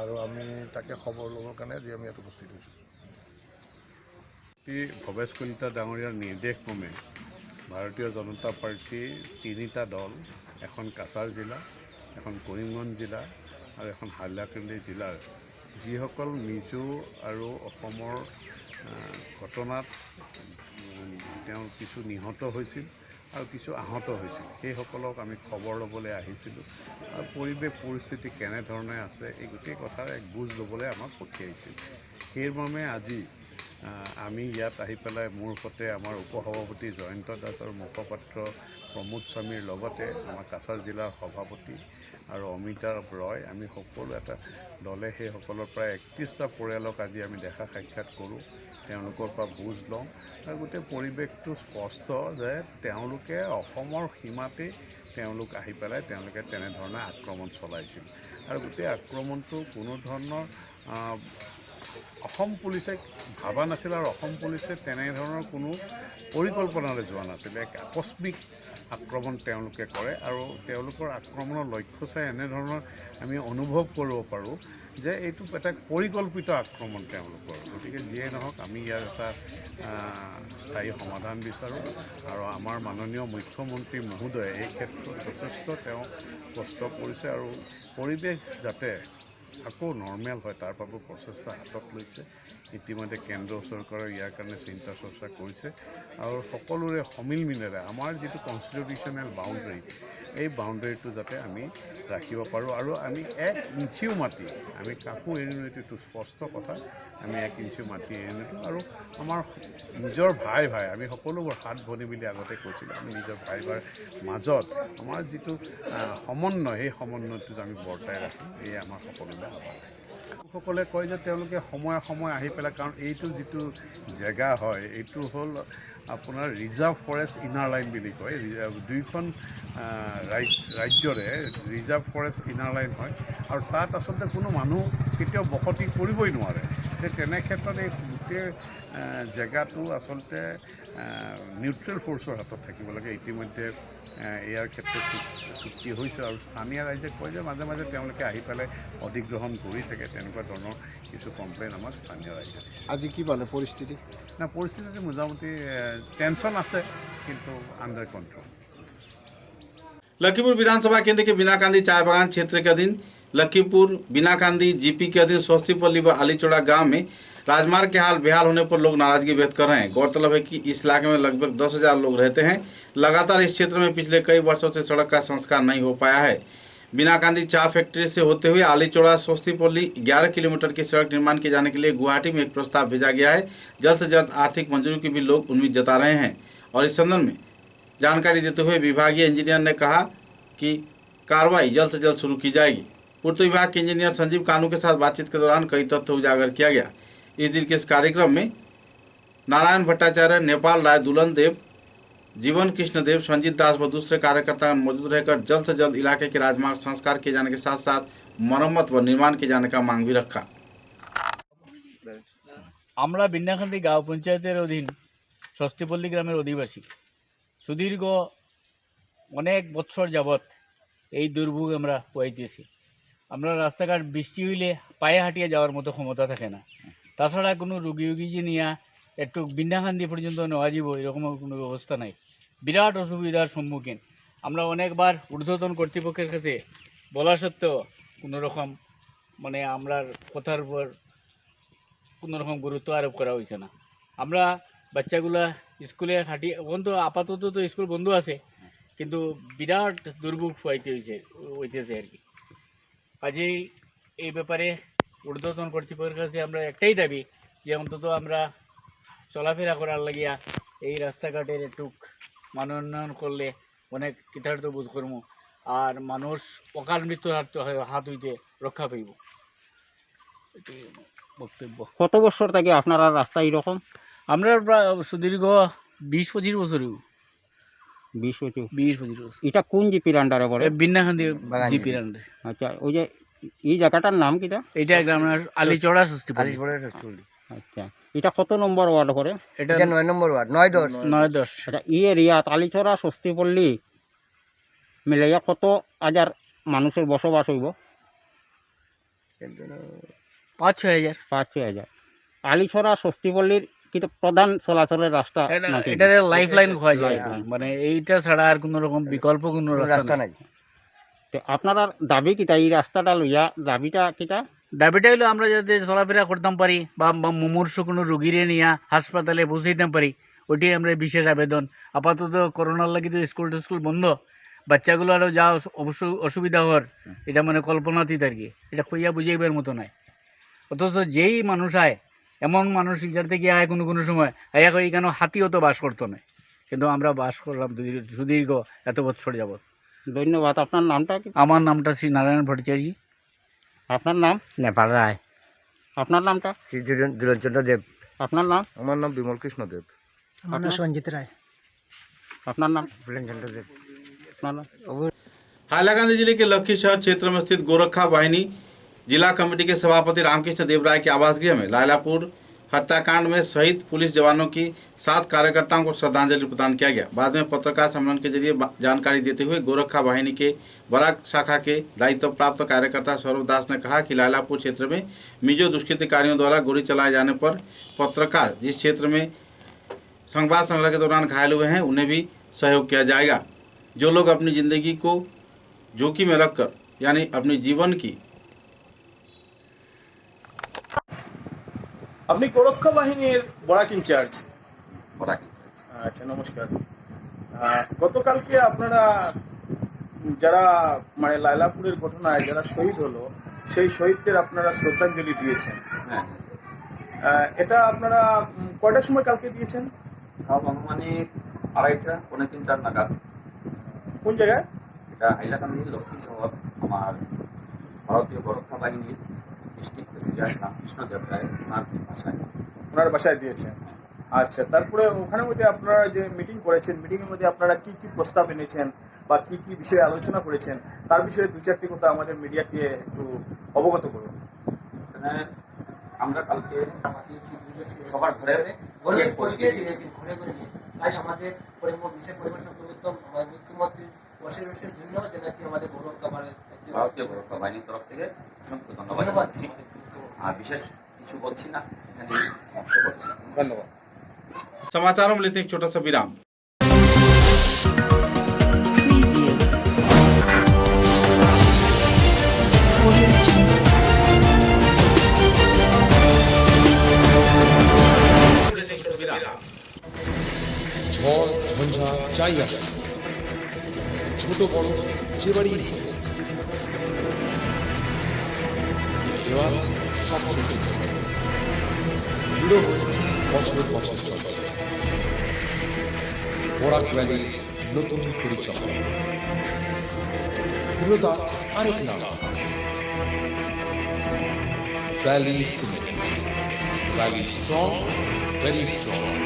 আৰু আমি তাকে খবৰ ল'বৰ কাৰণে আজি আমি ইয়াত উপস্থিত হৈছোঁ। ভৱেশ কলিতা ডাঙৰীয়াৰ নিৰ্দেশ ক্ৰমে ভাৰতীয় জনতা পাৰ্টীৰ 3টা দল, এখন কাছাৰ জিলা, এখন কৰিমগঞ্জ জিলা আৰু এখন হাইলাকান্দি জিলাৰ যিসকল মিজো আৰু অসমৰ ঘটনাত তেওঁ কিছু নিহত হৈছিল আৰু কিছু আহত হৈছিল সেইসকলক আমি খবৰ ল'বলৈ আহিছিলোঁ আৰু পৰিৱেশ পৰিস্থিতি কেনেধৰণে আছে এই গোটেই কথাৰ এক বুজ ল'বলৈ আমাক পঠিয়াইছিল। সেইমৰ্মে আজি আমি ইয়াত আহি পেলাই মোৰ সৈতে আমাৰ উপসভাপতি জয়ন্ত দাস আৰু মুখপাত্ৰ প্ৰমোদ স্বামীৰ লগতে আমাৰ কাছাৰ জিলাৰ সভাপতি আৰু অমিতাভ ৰয়, আমি সকলো এটা দলে সেইসকলৰ প্ৰায় 31টা পৰিয়ালক আজি আমি দেখা সাক্ষাৎ কৰোঁ, তেওঁলোকৰ পৰা বুজ লওঁ আৰু গোটেই পৰিৱেশটো স্পষ্ট যে তেওঁলোকে অসমৰ সীমাতেই তেওঁলোক আহি পেলাই তেওঁলোকে তেনেধৰণে আক্ৰমণ চলাইছিল আৰু গোটেই আক্ৰমণটো কোনো ধৰণৰ অসম পুলিচে ভাবা নাছিল আৰু অসম পুলিচে তেনেধৰণৰ কোনো পৰিকল্পনাৰে যোৱা নাছিল। এক আকস্মিক আক্ৰমণ তেওঁলোকে কৰে আৰু তেওঁলোকৰ আক্ৰমণৰ লক্ষ্য চাই এনেধৰণৰ আমি অনুভৱ কৰিব পাৰোঁ যে এইটো এটা পৰিকল্পিত আক্ৰমণ তেওঁলোকৰ। গতিকে যিয়ে নহওক আমি ইয়াৰ এটা স্থায়ী সমাধান বিচাৰোঁ আৰু আমাৰ মাননীয় মুখ্যমন্ত্ৰী মহোদয়ে এই ক্ষেত্ৰত যথেষ্ট তেওঁ কষ্ট কৰিছে আৰু পৰিৱেশ যাতে আকৌ নৰ্মেল হয় তাৰ বাবে প্ৰচেষ্টা হাতত লৈছে। ইতিমধ্যে কেন্দ্ৰ চৰকাৰে ইয়াৰ কাৰণে চিন্তা চৰ্চা কৰিছে আৰু সকলোৰে সমিলমিলেৰে আমাৰ যিটো কনষ্টিটিউশ্যনেল বাউণ্ডেৰী এই বাউণ্ডেৰীটো যাতে আমি ৰাখিব পাৰোঁ আৰু আমি 1 ইঞ্চিও মাটি আমি কাকো এৰি নিদিওঁ, স্পষ্ট কথা। আমি 1 ইঞ্চি মাটি এৰি নিদিওঁ আৰু আমাৰ নিজৰ ভাই আমি সকলোবোৰ হাত ভনী বুলি আগতে কৈছিলোঁ। আমি নিজৰ ভাই মাজত আমাৰ যিটো সমন্বয়, সেই সমন্বয়টো আমি বৰ্তাই ৰাখোঁ, এয়ে আমাৰ সকলোৰে আহ্বান। সকলে কয় যে তেওঁলোকে সময়ে আহি পেলাই, কাৰণ এইটো যিটো জেগা হয় এইটো হ'ল আপোনাৰ ৰিজাৰ্ভ ফৰেষ্ট ইনাৰ লাইন বুলি কয়। দুইখন ৰাজ্যৰে ৰিজাৰ্ভ ফৰেষ্ট ইনাৰ লাইন হয় আৰু তাত আচলতে কোনো মানুহ কেতিয়াও বসতি কৰিবই নোৱাৰে। তেনে ক্ষেত্ৰত এই গোটেই জেগাটো আচলতে নিউট্ৰেল ফ'ৰ্চৰ হাতত থাকিব লাগে। ইতিমধ্যে ইয়াৰ ক্ষেত্ৰত চুক্তি হৈছে আৰু স্থানীয় ৰাইজে কয় যে মাজে মাজে তেওঁলোকে আহি পেলাই অধিগ্ৰহণ কৰি থাকে। তেনেকুৱা ধৰণৰ কিছু কমপ্লেইন আমাৰ স্থানীয় ৰাইজে দিছে। আজি কি মানে পৰিস্থিতি? না, পৰিস্থিতি মোটামুটি টেনশ্যন আছে কিন্তু আণ্ডাৰ কণ্ট্रोल। लखीमपुर विधानसभा केंद्र के बिनाकांदी चाय बागान क्षेत्र के अधीन लखीमपुर बिनाकांदी जीपी के अधीन स्वस्तिपल्ली व आलीचोड़ा गांव में राजमार्ग के हाल बेहाल होने पर लोग नाराजगी व्यक्त कर रहे हैं। गौरतलब है कि इस इलाके में लगभग 10,000 लोग रहते हैं। लगातार इस क्षेत्र में पिछले कई वर्षों से सड़क का संस्कार नहीं हो पाया है। बिनाकांदी चाय फैक्ट्री से होते हुए आलीचोड़ा स्वस्तिपल्ली 11 किलोमीटर की सड़क निर्माण किए जाने के लिए गुवाहाटी में एक प्रस्ताव भेजा गया है। जल्द से जल्द आर्थिक मंजूरी की भी लोग उम्मीद जता रहे हैं और इस संदर्भ में जानकारी देते हुए विभागीय इंजीनियर ने कहा कि कार्रवाई जल्द से जल्द शुरू की जाएगी। पूर्त विभाग के इंजीनियर संजीव कानू के साथ बातचीत के दौरान कई तथ्य उजागर किया गया। इस दिन के इस कार्यक्रम में नारायण भट्टाचार्य, नेपाल राय, दुल्हन देव, जीवन कृष्ण देव, संजीत दास व दूसरे कार्यकर्ता मौजूद रहकर जल्द से जल्द इलाके के राजमार्ग संस्कार किए जाने के साथ साथ मरम्मत व निर्माण किए जाने का मांग भी रखा। আমরা বিন্যাখান্দি গাঁও পঞ্চায়েতের অধীন ষষ্ঠীপল্লী গ্রামের অধিবাসী। সুদীর্ঘ অনেক বছর যাবৎ এই দুর্ভোগ আমরা পাইতেছি। আমরা রাস্তাঘাট বৃষ্টি হইলে পায়ে হাঁটিয়ে যাওয়ার মতো ক্ষমতা থাকে না। তাছাড়া কোনো রুগী যে নিয়ে একটু বিন্যাখান্দি পর্যন্ত নেওয়া যাব এরকম কোনো ব্যবস্থা নাই। বিরাট অসুবিধার সম্মুখীন আমরা অনেকবার ঊর্ধ্বতন কর্তৃপক্ষের কাছে বলা সত্ত্বেও কোনো রকম মানে আমরার কথার উপর কোনো রকম গুরুত্ব আরোপ করা হয়েছে না। আমরা বাচ্চাগুলা স্কুলে হাঁটি, এখন তো আপাতত তো স্কুল বন্ধ আছে, কিন্তু বিরাট দুর্ভোগ হইতেছে আর কি। কাজেই এই ব্যাপারে ঊর্ধ্বতন কর্তৃপক্ষের কাছে আমরা একটাই দাবি যে অন্তত আমরা চলাফেরা করার লাগিয়া এই রাস্তাঘাটের একটু মান উন্নয়ন করলে অনেক কৃতার্থ বোধ করবো আর মানুষ অকাল মৃত্যুর হাত হইতে রক্ষা পাইব। এটি বক্তব্য। কত বছর থেকে আপনারা রাস্তা এরকম? আমরা প্রায় সুদীর্ঘ 20-25 বছর। 20 বছর? 20-25 বছর। এটা কোন জিপির আন্ডারে পড়ে? বিন্যাখান্দি জিপির আন্ডারে। আচ্ছা, ওই যে এই জায়গাটার নাম কিটা? এটা গ্রামের আলীচড়া ষষ্ঠীপল্লী। আচ্ছা, এটা কত নম্বর ওয়ার্ড করে? এটা 9 নম্বর ওয়ার্ড। 9-10। আচ্ছা, এই এরিয়াত আলীচড়া ষষ্ঠীপল্লী মিলাইয়া কত হাজার মানুষের বসবাস হইব? 5-6 হাজার। 5-6 হাজার। আলীছড়া ষষ্ঠীপল্লীর কিন্তু প্রধান চলাচলের রাস্তা এটা লাইফ লাইন খোয়া যায়, মানে এইটা ছাড়া আর কোনো রকম বিকল্প কোনো রাস্তা নাই। তো আপনারা দাবি কিটা এই রাস্তাটা লইয়া? দাবিটা কিটা? দাবিটা হলো আমরা যাতে চলাফেরা করতাম পারি বা মুমূর্ষু কোনো রোগীরে নিয়ে হাসপাতালে পৌঁছাইতাম পারি, ওইটাই আমরা বিশেষ আবেদন। আপাতত করোনার লাগি তো স্কুল বন্ধ, বাচ্চাগুলোরও যা অবশ্যই অসুবিধা হওয়ার এটা মানে কল্পনাতীত আর কি। এটা কইয়া বুঝাইবার মতো নাই। অথচ যেই মানুষ আয়, এমন মানুষ ইজার থেকে আয় কোনো সময় আয়া কই কেন হাতিও তো বাস করতো না, কিন্তু আমরা বাস করলাম সুদীর্ঘ এত বছর যাবৎ। ধন্যবাদ। আপনার নামটা কি? আমার নামটা শ্রী নারায়ণ ভট্টাচার্য। আপনার নাম? নেপাল রায়। আপনার নামটা? শ্রী দুলনচন্দ্র দেব। আপনার নাম? আমার নাম বিমল কৃষ্ণ দেব। আমার নাম সঞ্জিত রায়। আপনার নাম? বুলেনচন্দ্র দেব। আপনার নাম? हाइलाकांदी जिले के लखीशहर क्षेत्र में स्थित गोरखा वाहिनी जिला कमेटी के सभापति रामकृष्ण देव राय के आवास गृह में लायलापुर हत्याकांड में शहीद पुलिस जवानों की 7 कार्यकर्ताओं को श्रद्धांजलि प्रदान किया गया। बाद में पत्रकार सम्मेलन के जरिए जानकारी देते हुए गोरखा वाहिनी के बराक शाखा के दायित्व प्राप्त कार्यकर्ता सौरभ दास ने कहा कि लायलापुर क्षेत्र में मिजो दुष्कृतिकारियों द्वारा गोली चलाए जाने पर पत्रकार जिस क्षेत्र में संवाद संग्रह के दौरान घायल हुए हैं उन्हें भी सहयोग किया जाएगा। जो लोग अपनी जिंदगी को जोखिम में रखकर यानी अपने जीवन की আপনি গোরক্ষা বাহিনীর বরাক ইনচার্জ। আচ্ছা, নমস্কার। গতকালকে আপনারা যারা মানে লায়লাপুরের ঘটনায় যারা শহীদ হলো সেই শহীদদের আপনারা শ্রদ্ধাঞ্জলি দিয়েছেন। হ্যাঁ, এটা আপনারা কয়টার সময় কালকে দিয়েছেন? আনুমানিক 2:30 পৌনে 3 নাগাদ। কোন জায়গায়? এটা হাইলাকান্দি লক্ষ্মী শহর। আমার ভারতীয় গোরক্ষা বাহিনীর ডিস্ট্রিক্ট প্রেসিডেন্ট রামকৃষ্ণদেব রায় ওনার বাসায় দিয়েছেন। আচ্ছা, তারপরে ওখানের মধ্যে আপনারা যে মিটিং করেছেন, মিটিংয়ের মধ্যে আপনারা কি কি প্রস্তাব এনেছেন বা কি কি বিষয়ে আলোচনা করেছেন তার বিষয়ে 2-4টি কথা আমাদের মিডিয়াকে একটু অবগত করুন। আমরা কালকে সবার ঘরে ঘরে তাই আমাদের বিশেষ পরিবেশ মুখ্যমন্ত্রী বসের জন্য যেনাকি আমাদের ভারতীয় গোরক্ষা বাহিনীর তরফ থেকে অসংখ্য ধন্যবাদ জানাচ্ছি। আর বিশেষ কিছু বলছি না, এখানে সমাপ্ত করছি। ধন্যবাদ। समाचारों में लेते हैं एक छोटा सा विराम। ঝড় ঝঞ্ঝা যাই আসে, ছোট বড় যে বাড়ি দেওয়াল সব সহ্য করে দৃঢ় হয়ে বছর বছর চলে। বরাক ভ্যালি নতুন পরিচয়, দৃঢ়তা আরেক নাম valley cement. Valley strong, very strong.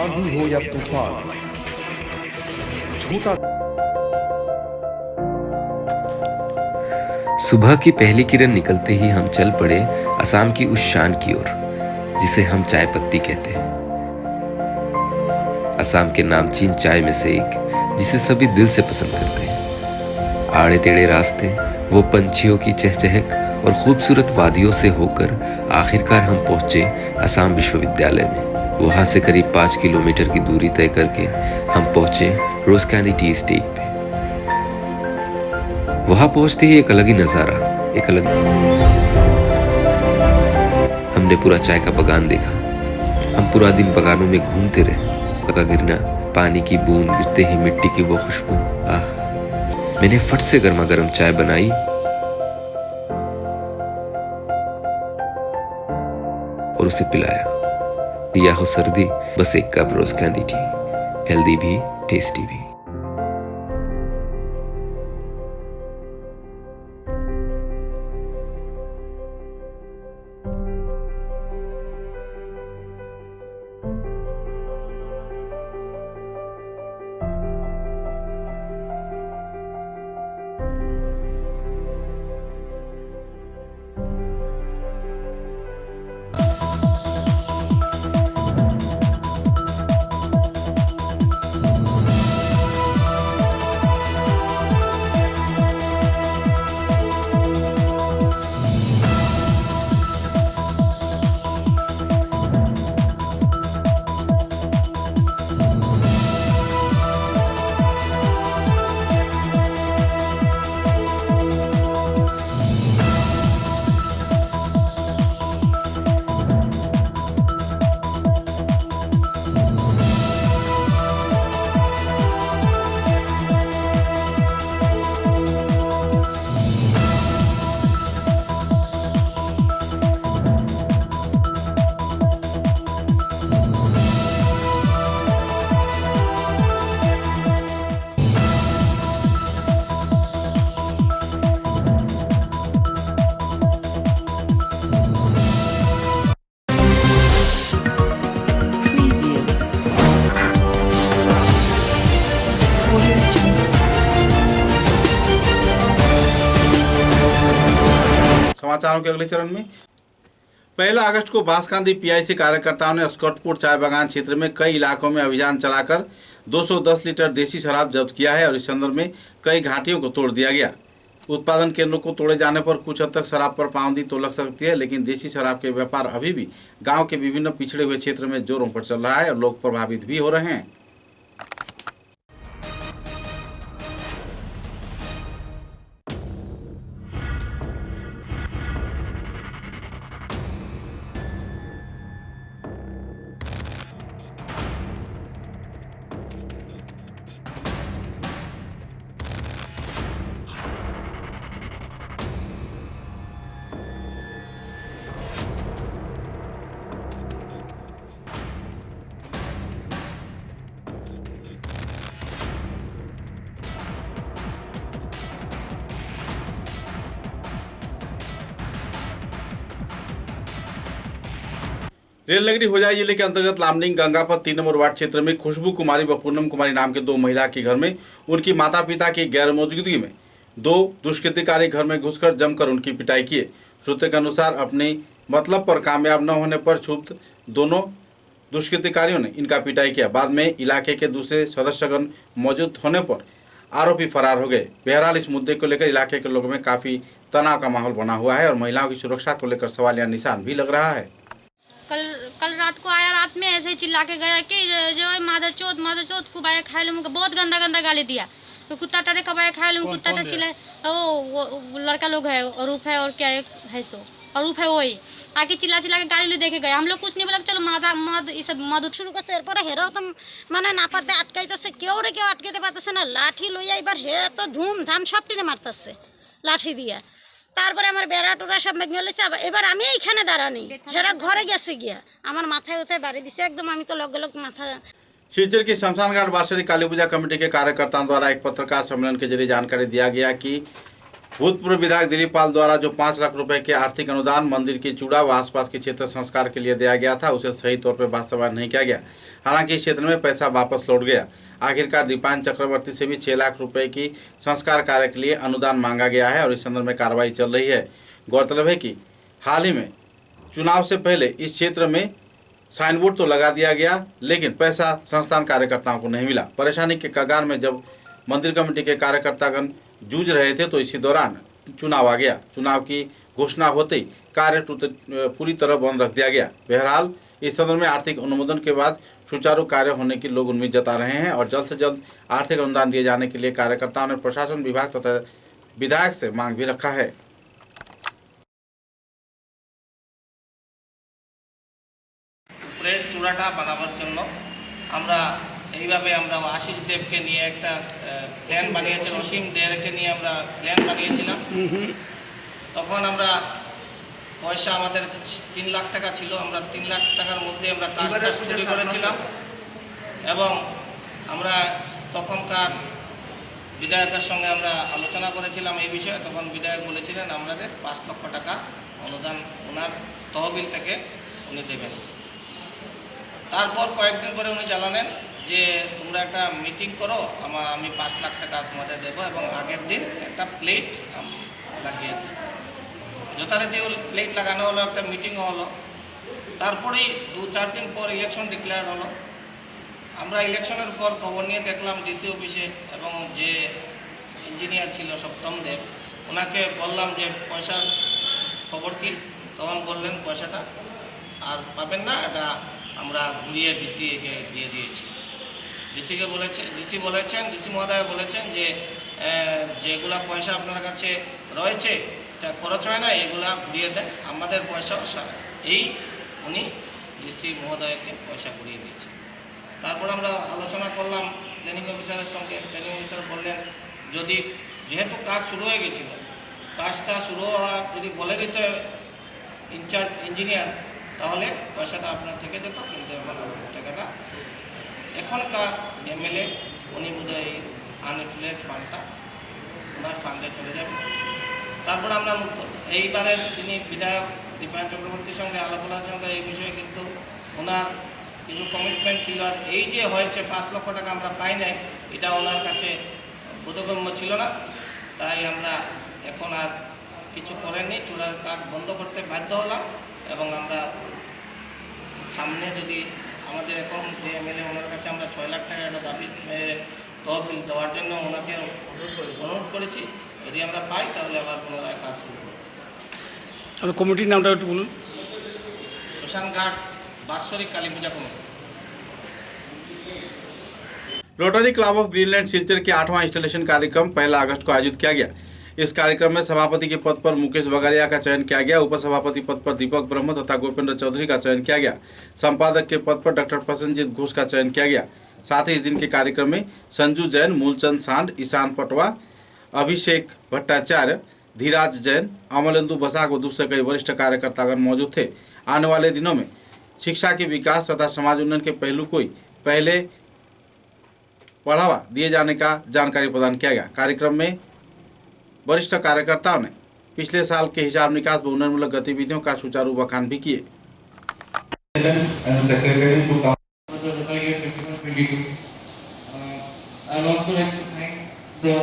आंधी हो या तूफान, झूठा। सुबह की पहली किरण निकलते ही हम चल पड़े असम की उस शान की ओर जिसे हम चाय पत्ती कहते हैं। असम के नामचीन चाय में से एक जिसे सभी दिल से पसंद करते हैं। आड़े टेढ़े रास्ते, वो पंछियों की चहचहक और खूबसूरत वादियों से होकर आखिरकार हम पहुंचे असम विश्वविद्यालय में। वहां से करीब 5 किलोमीटर की दूरी तय करके हम पहुंचे रोजकानी टी स्टेट पे। वहां पहुंचते ही एक अलग ही नजारा, एक अलग हमने पूरा चाय का बगान देखा। हम पूरा दिन बगानों में घूमते रहे। का गिरना, पानी की बूंद गिरते ही मिट्टी की वो खुशबू, आह। मैंने फट से गर्मा गर्म चाय बनाई और उसे पिलाया। दिया हो सर्दी, बस एक कप रोज कैंडी टी, हेल्दी भी टेस्टी भी। समाचारों के अगले चरण में 1 अगस्त को बांसकांदी पीआईसी कार्यकर्ताओं ने स्कॉटपुर चाय बागान क्षेत्र में कई इलाकों में अभियान चलाकर 210 लीटर देसी शराब जब्त किया है और इस संदर्भ में कई घाटियों को तोड़ दिया गया। उत्पादन केंद्रों को तोड़े जाने पर कुछ हद तक शराब पर पाबंदी तो लग सकती है, लेकिन देसी शराब के व्यापार अभी भी गांव के विभिन्न पिछड़े हुए क्षेत्र में जोरों पर चल रहा है और लोग प्रभावित भी हो रहे हैं। रेल नगरी होजाई जिले के अंतर्गत लामडिंग गंगापत 3 नंबर वार्ड क्षेत्र में खुशबू कुमारी व पूनम कुमारी नाम के 2 महिला के घर में उनकी माता पिता की गैर मौजूदगी में 2 दुष्कृतिकारी घर में घुसकर जमकर उनकी पिटाई किए। सूत्र के अनुसार अपने मतलब पर कामयाब न होने पर क्षुब्ध दोनों दुष्कृतिकारियों ने इनका पिटाई किया। बाद में इलाके के दूसरे सदस्यगण मौजूद होने पर आरोपी फरार हो गए। बहरहाल इस मुद्दे को लेकर इलाके के लोगों में काफी तनाव का माहौल बना हुआ है और महिलाओं की सुरक्षा को लेकर सवालिया निशान भी लग रहा है। कल रात को आया, रात में ऐसे ही चिल्ला के गया कि जो मादरचोद कुबाया खाए लूँ, बहुत गंदा गंदा गाली दिया। तो कुत्ता टारे कबाया खाए लूँ, कुत्ता टारे चिल्लाए। वो लड़का लोग है, अरूप है और क्या है सो अरूप है, वही आके चिल्ला के गाली ले देखे गए। हम लोग कुछ नहीं बोला, चलो मद ये सब मद शुरू का शेर पर हेरो तुम माने ना पड़ते अटकाइते से क्यों अटकाइते पाते ना लाठी लइया एबार हे तो धूमधाम सबटी मारते लाठी दिया। তারপরে আমার বেড়া টোরা সব ভেঙে গেছে। এবার আমি এইখানে দাঁড়ানি, হেরা ঘরে গেছে গিয়া আমার মাথায় উঠে বাড়ি দিছে একদম। আমি তো লগে लग माथा। शिवचर की शमशान घाट वार्षिक काली पूजा कमेटी के कार्यकर्ताओं द्वारा एक पत्रकार सम्मेलन के जरिए जानकारी दिया गया कि भूतपूर्व विधायक दिलीप पाल द्वारा जो 5 लाख रुपए के आर्थिक अनुदान मंदिर की चूड़ा व आसपास के क्षेत्र संस्कार के लिए दिया गया था, उसे सही तौर पर वास्तवायन नहीं किया गया। हालांकि इस क्षेत्र में पैसा वापस लौट गया। आखिरकार दीपायन चक्रवर्ती से भी 6 लाख रुपए की संस्कार कार्य के लिए अनुदान मांगा गया है और इस संदर्भ में कार्रवाई चल रही है। गौरतलब है कि हाल ही में चुनाव से पहले इस क्षेत्र में साइन बोर्ड तो लगा दिया गया, लेकिन पैसा संस्थान कार्यकर्ताओं को नहीं मिला। परेशानी के कगार में जब मंदिर कमेटी के कार्यकर्तागण जूझ रहे थे तो इसी दौरान चुनाव आ गया। चुनाव की घोषणा होते ही कार्य पूरी तरह बंद रख दिया गया। बहरहाल इस संदर्भ में आर्थिक अनुमोदन के बाद सुचारू कार्य होने की लोग उम्मीद जता रहे हैं और जल्द से जल्द आर्थिक अनुदान दिए जाने के लिए कार्यकर्ताओं ने प्रशासन विभाग तथा विधायक से मांग भी रखा है। চূড়াটা বানাবার জন্য আমরা এইভাবে আমরা আশিস দেবকে নিয়ে একটা প্ল্যান বানিয়েছিলাম, অসীম দেরকে নিয়ে আমরা প্ল্যান বানিয়েছিলাম। তখন আমরা পয়সা আমাদের 3 লাখ টাকা ছিল, আমরা 3 লাখ টাকার মধ্যে আমরা কাজটা শুরু করেছিলাম এবং আমরা তখনকার বিধায়কের সঙ্গে আমরা আলোচনা করেছিলাম এই বিষয়ে। তখন বিধায়ক বলেছিলেন আমাদের 5 লক্ষ টাকা অনুদান ওনার তহবিল থেকে উনি দেবেন। তারপর কয়েকদিন পরে উনি জানালেন যে তোমরা একটা মিটিং করো, আমি 5 লাখ টাকা তোমাদের দেবো এবং আগের দিন একটা প্লেট লাগিয়ে দিই। যথারীতি প্লেট লাগানো হলো, একটা মিটিংও হলো। তারপরেই 2-4 দিন পর ইলেকশন ডিক্লেয়ার হলো। আমরা ইলেকশনের পর খবর নিয়ে দেখলাম ডিসি অফিসে এবং যে ইঞ্জিনিয়ার ছিল সপ্তম দেব, ওনাকে বললাম যে পয়সার খবর কি। তখন বললেন পয়সাটা আর পাবেন না, এটা আমরা ঘুরিয়ে ডিসিকে দিয়ে দিয়েছি। ডিসি মহোদয় বলেছেন যে যেগুলা পয়সা আপনার কাছে রয়েছে খরচ হয় না, এগুলা ঘুরিয়ে দেন, আমাদের পয়সাও এই উনি ডিসি মহোদয়কে পয়সা ঘুরিয়ে দিয়েছে। তারপর আমরা আলোচনা করলাম প্ল্যানিং অফিসারের সঙ্গে। প্ল্যানিং অফিসার বললেন যদি যেহেতু কাজ শুরু হয়ে গেছিল, কাজটা শুরু হওয়া যদি বলে দিতে ইনচার্জ ইঞ্জিনিয়ার তাহলে পয়সাটা আপনার থেকে যেত, কিন্তু এখন আপনার টাকাটা এখনকার এমএলএ উনি বোধহয় আনইউটিলাইজ ফান্ডটা ওনার ফান্ডে চলে যাবে। তারপর আমরা মুক্ত। এইবারের যিনি বিধায়ক দীপায়ন চক্রবর্তীর সঙ্গে আলাপ সঙ্গে এই বিষয়ে কিন্তু ওনার কিছু কমিটমেন্ট ছিল। আর এই যে হয়েছে 5 লক্ষ টাকা আমরা পাই নাই, এটা ওনার কাছে বোধগম্য ছিল না। তাই আমরা এখন আর কিছু করেননি, চূড়ার কাজ বন্ধ করতে বাধ্য হলাম এবং আমরা সামনে যদি আমাদের এখন যে এমএলএ ওনার কাছে আমরা 6 লাখ টাকা একটা দাবি তহবিল দেওয়ার জন্য ওনাকে অনুরোধ করেছি। যদি আমরা পাই তাহলে আবার পুনরায় কাজ শুরু করব। কমিটির নামটা একটু বলুন। শ্মশানঘাট वार्षिक Kali Puja committee. Rotary club of Greenland Silchar के 8वां इंस्टॉलेशन कार्यक्रम 1 अगस्त को आयोजित किया गया। इस कार्यक्रम में सभापति के पद पर मुकेश बगारिया का चयन किया गया। उपसभापति पद पर दीपक ब्रह्म तथा गोपेंद्र चौधरी का चयन किया गया। संपादक के पद पर डॉक्टर प्रसन्नजीत घोष का चयन किया गया। साथ ही इस दिन के कार्यक्रम में संजू जैन, मूलचंद सांड, ईशान पटवा, अभिषेक भट्टाचार्य, धीराज जैन, अमलेंदु बसाक व दूसरे कई वरिष्ठ कार्यकर्तागण मौजूद थे। आने वाले दिनों में शिक्षा के विकास तथा समाज उन्नयन के पहलू को पहले बढ़ावा दिए जाने का जानकारी प्रदान किया गया। कार्यक्रम में वरिष्ठ कार्यकर्ताओं ने पिछले साल के हिसाब निकास व उन्नयनमूलक गतिविधियों का सुचारू बखान भी किए। president and secretary to come for the Rotary year 21-22. I would also like to thank the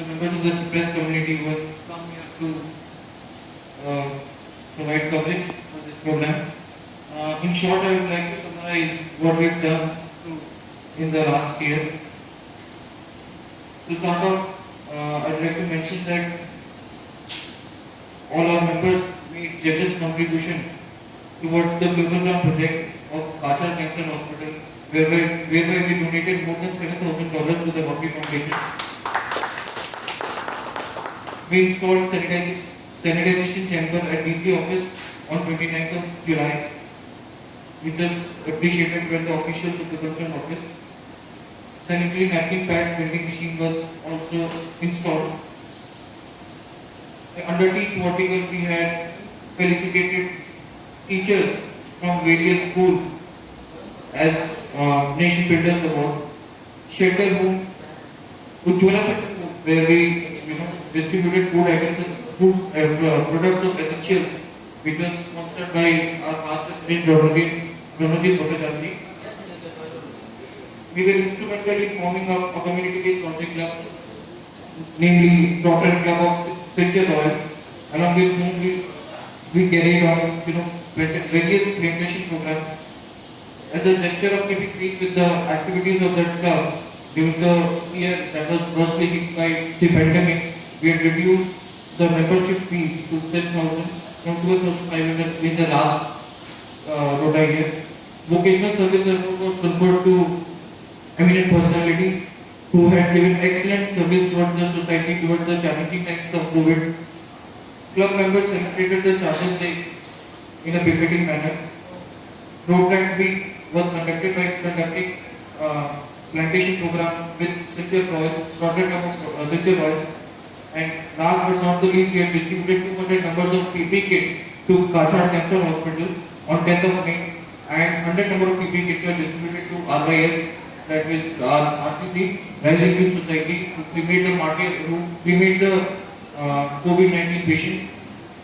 members of the press community who have come here to provide coverage for this program. In short, I would like to summarize what we have done in the last year. To start off, I would like to mention that all our members made generous contribution towards the Pilgrim project of Kashar Cancer Hospital, whereby we donated more than $7,000 to the Rocky Foundation. We installed sanitization chamber at DC office on 29th of July, which was appreciated by the officials of the concerned office. Sanitary napkin pad vending machine was also installed. Under Teach Vertical, we had felicitated teachers from various schools as Nation Builders Award. Shelter Home, Ujjwala Shelter Home, where we distributed food items and products of essentials, which was sponsored by our past president Ronojit Bhattacharjee. We were instrumental in forming a community-based Rotary Club, namely Rotary Club of Silchar Royals, along with whom we carried on various plantation programs. As a gesture of keeping pace with the activities of that club during the year that was worstly hit by the pandemic, we had reduced the membership fees to 10,000 from 12,500 in the last Rotary year. Vocational service award was conferred to eminent personalities who had given excellent service towards the society towards the challenging times of COVID. Club members celebrated the Charters Day in a befitting manner. Road Track Week was conducted by conducting plantation program with Silchar Royals, Rotary Club of Silchar Royals, and last but not the least, we have distributed 200 numbers of PPE kits to Kashar Cancer Hospital on 10th of May, and 100 number of PPE kits were distributed to RYS, that is our RCC, Rising Youth Society, to cremate the COVID-19 patients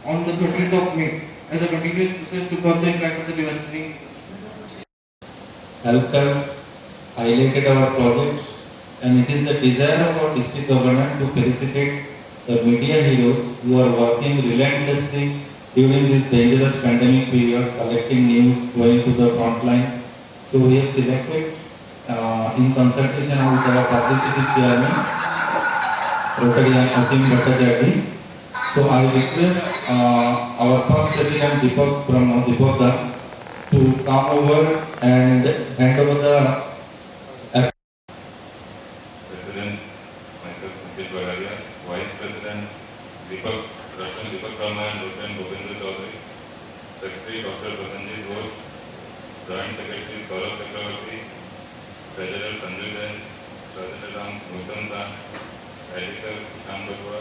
on the 13th of May as a continuous process to curb the impact of the devastating. Helped us highlighted our projects, and it is the desire of our district government to felicitate the media heroes who are working relentlessly during this dangerous pandemic period, collecting news, going to the front line. So we have selected in consultation with our publicity chairman, Rotary Ashim Bhattacharjee. So I request our first president Deepak Sir to come over and hand over the President myself Mukesh Bagaria, Vice President Ratan Deepak Sharma and Ratan Govindra Chaudhary, Secretary Dr. Prasanjit Ghosh, Joint Secretary Saurabh Chakravarti, Treasurer Sanjay Jain, President Gautam San, Editor Shyam Bajwa,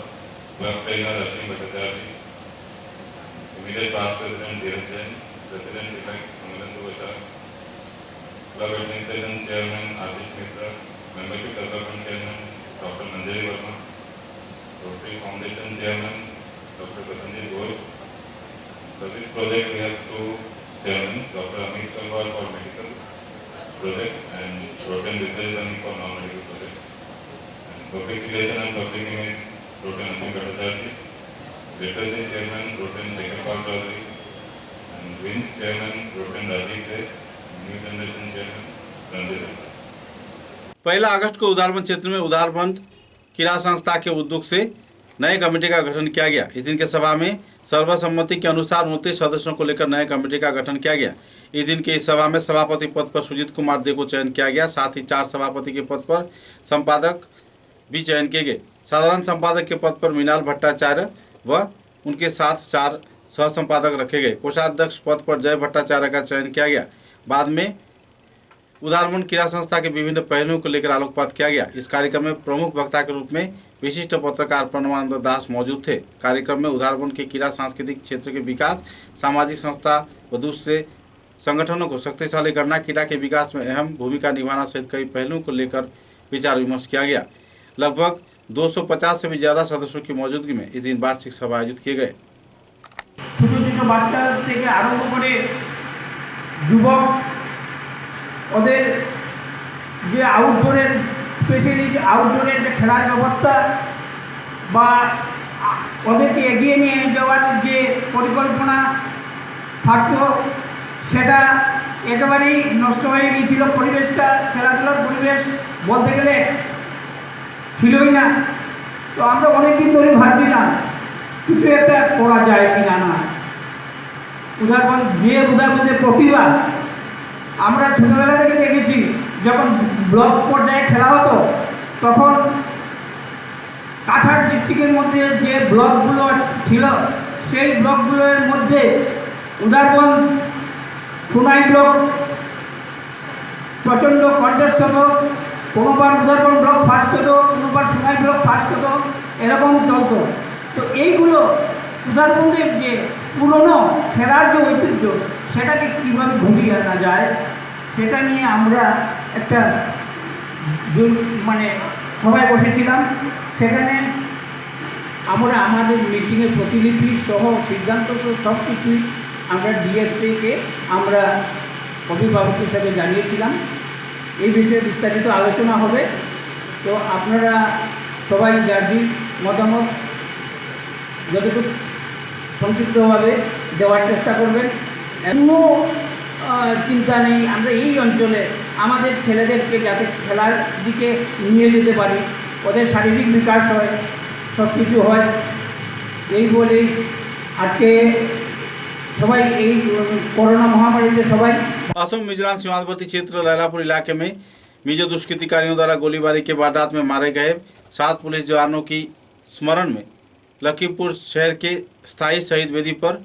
Club Trainer Ashim Bhattacharjee, Immediate Past President Dheeraj Jain, President-elect Amalandu Bachar, Club Administration Chairman Adish Mitra, Membership Development Chairman Dr. Manjari Verma, Rotary Foundation Chairman Dr. Prasanjit Ghosh. For this project we have two chairmen, Dr. Amit Talwar for medical project and Rotan Visajan for non-medical project. And public relation and public image, Rotan Ashim Bhattacharjee, Liturgy Chairman Rotan Shekhar Chaudhary, and Wings Chairman Rotan Rajiv Seth, New Generation Chairman Ranjit Dutta. 1 अगस्त को उदारबंद क्षेत्र में उदारबंद किराया संस्था के उद्योग से नए committee का गठन किया गया। इस दिन के सभा में सर्वसम्मति के अनुसार 29 सदस्यों को लेकर नए कमेटी का गठन किया गया। इस दिन की इस सभा में सभापति पद पर सुजीत कुमार दे को चयन किया गया। साथ ही 4 सभापति के पद पर संपादक भी चयन किए गए। साधारण संपादक के पद पर मीनाल भट्टाचार्य व उनके साथ 4 सह संपादक रखे गए। कोषाध्यक्ष पद पर जय भट्टाचार्य का चयन किया गया। बाद में उदारबंद किराया संस्था के विभिन्न पहलुओं को लेकर आलोकपात किया गया। इस कार्यक्रम में प्रमुख वक्ता के रूप में विशिष्ट पत्रकार प्रणवानंद दास मौजूद थे। कार्यक्रम में उदारबंद के किराया सांस्कृतिक क्षेत्र के विकास, सामाजिक संस्था व दूसरे संगठनों को शक्तिशाली करना, किला के विकास में अहम भूमिका निभाना सहित कई पहलुओं को लेकर विचार विमर्श किया गया। लगभग 250 से भी ज्यादा सदस्यों की मौजूदगी में इस दिन वार्षिक सभा आयोजित किए गए। ছোট ছোট বাচ্চা থেকে আরম্ভ করে যুবক ওদের যে আউটডোরের স্পেশালি যে আউটডোরের যে খেলার ব্যবস্থা বা ওদেরকে এগিয়ে নিয়ে যাওয়ার যে পরিকল্পনা থাকতো সেটা একেবারেই নষ্ট হয়ে গিয়েছিল। পরিবেশটা, খেলাধুলার পরিবেশ বলতে গেলে ছিলই না। তো আমরা অনেকদিন ধরে ভাবছিলাম কিছু একটা করা যায় কি না। উদাহরণের প্রতিভা আমরা ছোটবেলা থেকে দেখেছি, যখন ব্লক পর্যায়ে খেলা হতো তখন কাছাড় ডিস্ট্রিক্টের মধ্যে যে ব্লকগুলো ছিল সেই ব্লকগুলোর মধ্যে উদাহরণ সোনাই ব্লক প্রচণ্ড কন্টেস্ট হতো। কোনোবার উদাহরণ ব্লক ফার্স্ট হতো, কোনোবার সোনাই ব্লক ফার্স্ট হতো, এরকম চলতো। তো এইগুলো উদাহরণের যে পুরনো খেলার যে ঐতিহ্য সেটাকে কীভাবে ঘুরিয়ে আনা যায় সেটা নিয়ে আমরা একটা মানে সবাই বসেছিলাম। সেখানে আমরা আমাদের মিটিংয়ের প্রতিলিপি সহ সিদ্ধান্ত সব কিছুই আমরা ডিএসসিকে আমরা অভিভাবক হিসাবে জানিয়েছিলাম। এই বিষয়ে বিস্তারিত আলোচনা হবে। তো আপনারা সবাই যার মতামত যতটুকু সংক্ষিপ্তভাবে দেওয়ার চেষ্টা করবেন। কোনো চিন্তা নেই, আমরা এই অঞ্চলে আমাদের ছেলেদেরকে যাতে খেলার দিকে নিয়ে যেতে পারি, ওদের শারীরিক বিকাশ হয়, সব কিছু হয়। এই বলেই আজকে सबाई कोरोना महामारी से सबाई असम मिजोरम सीमांतवर्ती क्षेत्र लैलापुर इलाके में मिजो दुष्कृतिकारियों द्वारा गोलीबारी के वारदात में मारे गए 7 पुलिस जवानों की स्मरण में लखीमपुर शहर के स्थायी शहीद वेदी पर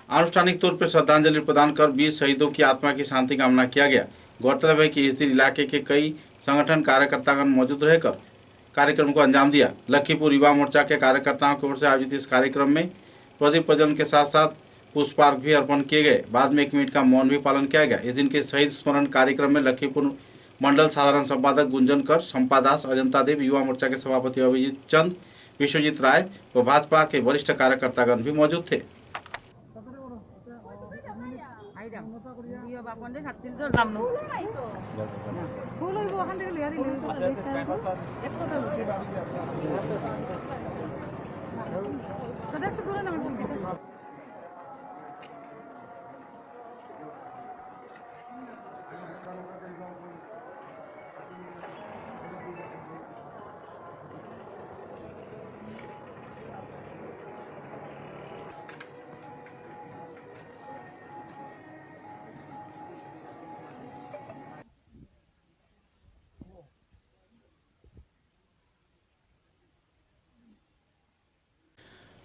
आनुष्ठानिक तौर पर श्रद्धांजलि प्रदान कर 20 शहीदों की आत्मा की शांति कामना किया गया। गौरतलब है कि इस दिन इलाके के कई संगठन कार्यकर्तागण मौजूद रहकर कार्यक्रम को अंजाम दिया। लखीमपुर युवा मोर्चा के कार्यकर्ताओं की ओर से आयोजित इस कार्यक्रम में प्रदीप प्रज्वलन के साथ साथ पुष्पार्घ भी अर्पण किए गए। बाद में 1 मिनट का मौन भी पालन किया गया। इस दिन के शहीद स्मरण कार्यक्रम में लखीमपुर मंडल साधारण संपादक गुंजन कर, संपा दास, अजंता देव, युवा मोर्चा के सभापति अभिजीत चंद, विश्वजीत राय व भाजपा के वरिष्ठ कार्यकर्तागण भी मौजूद थे।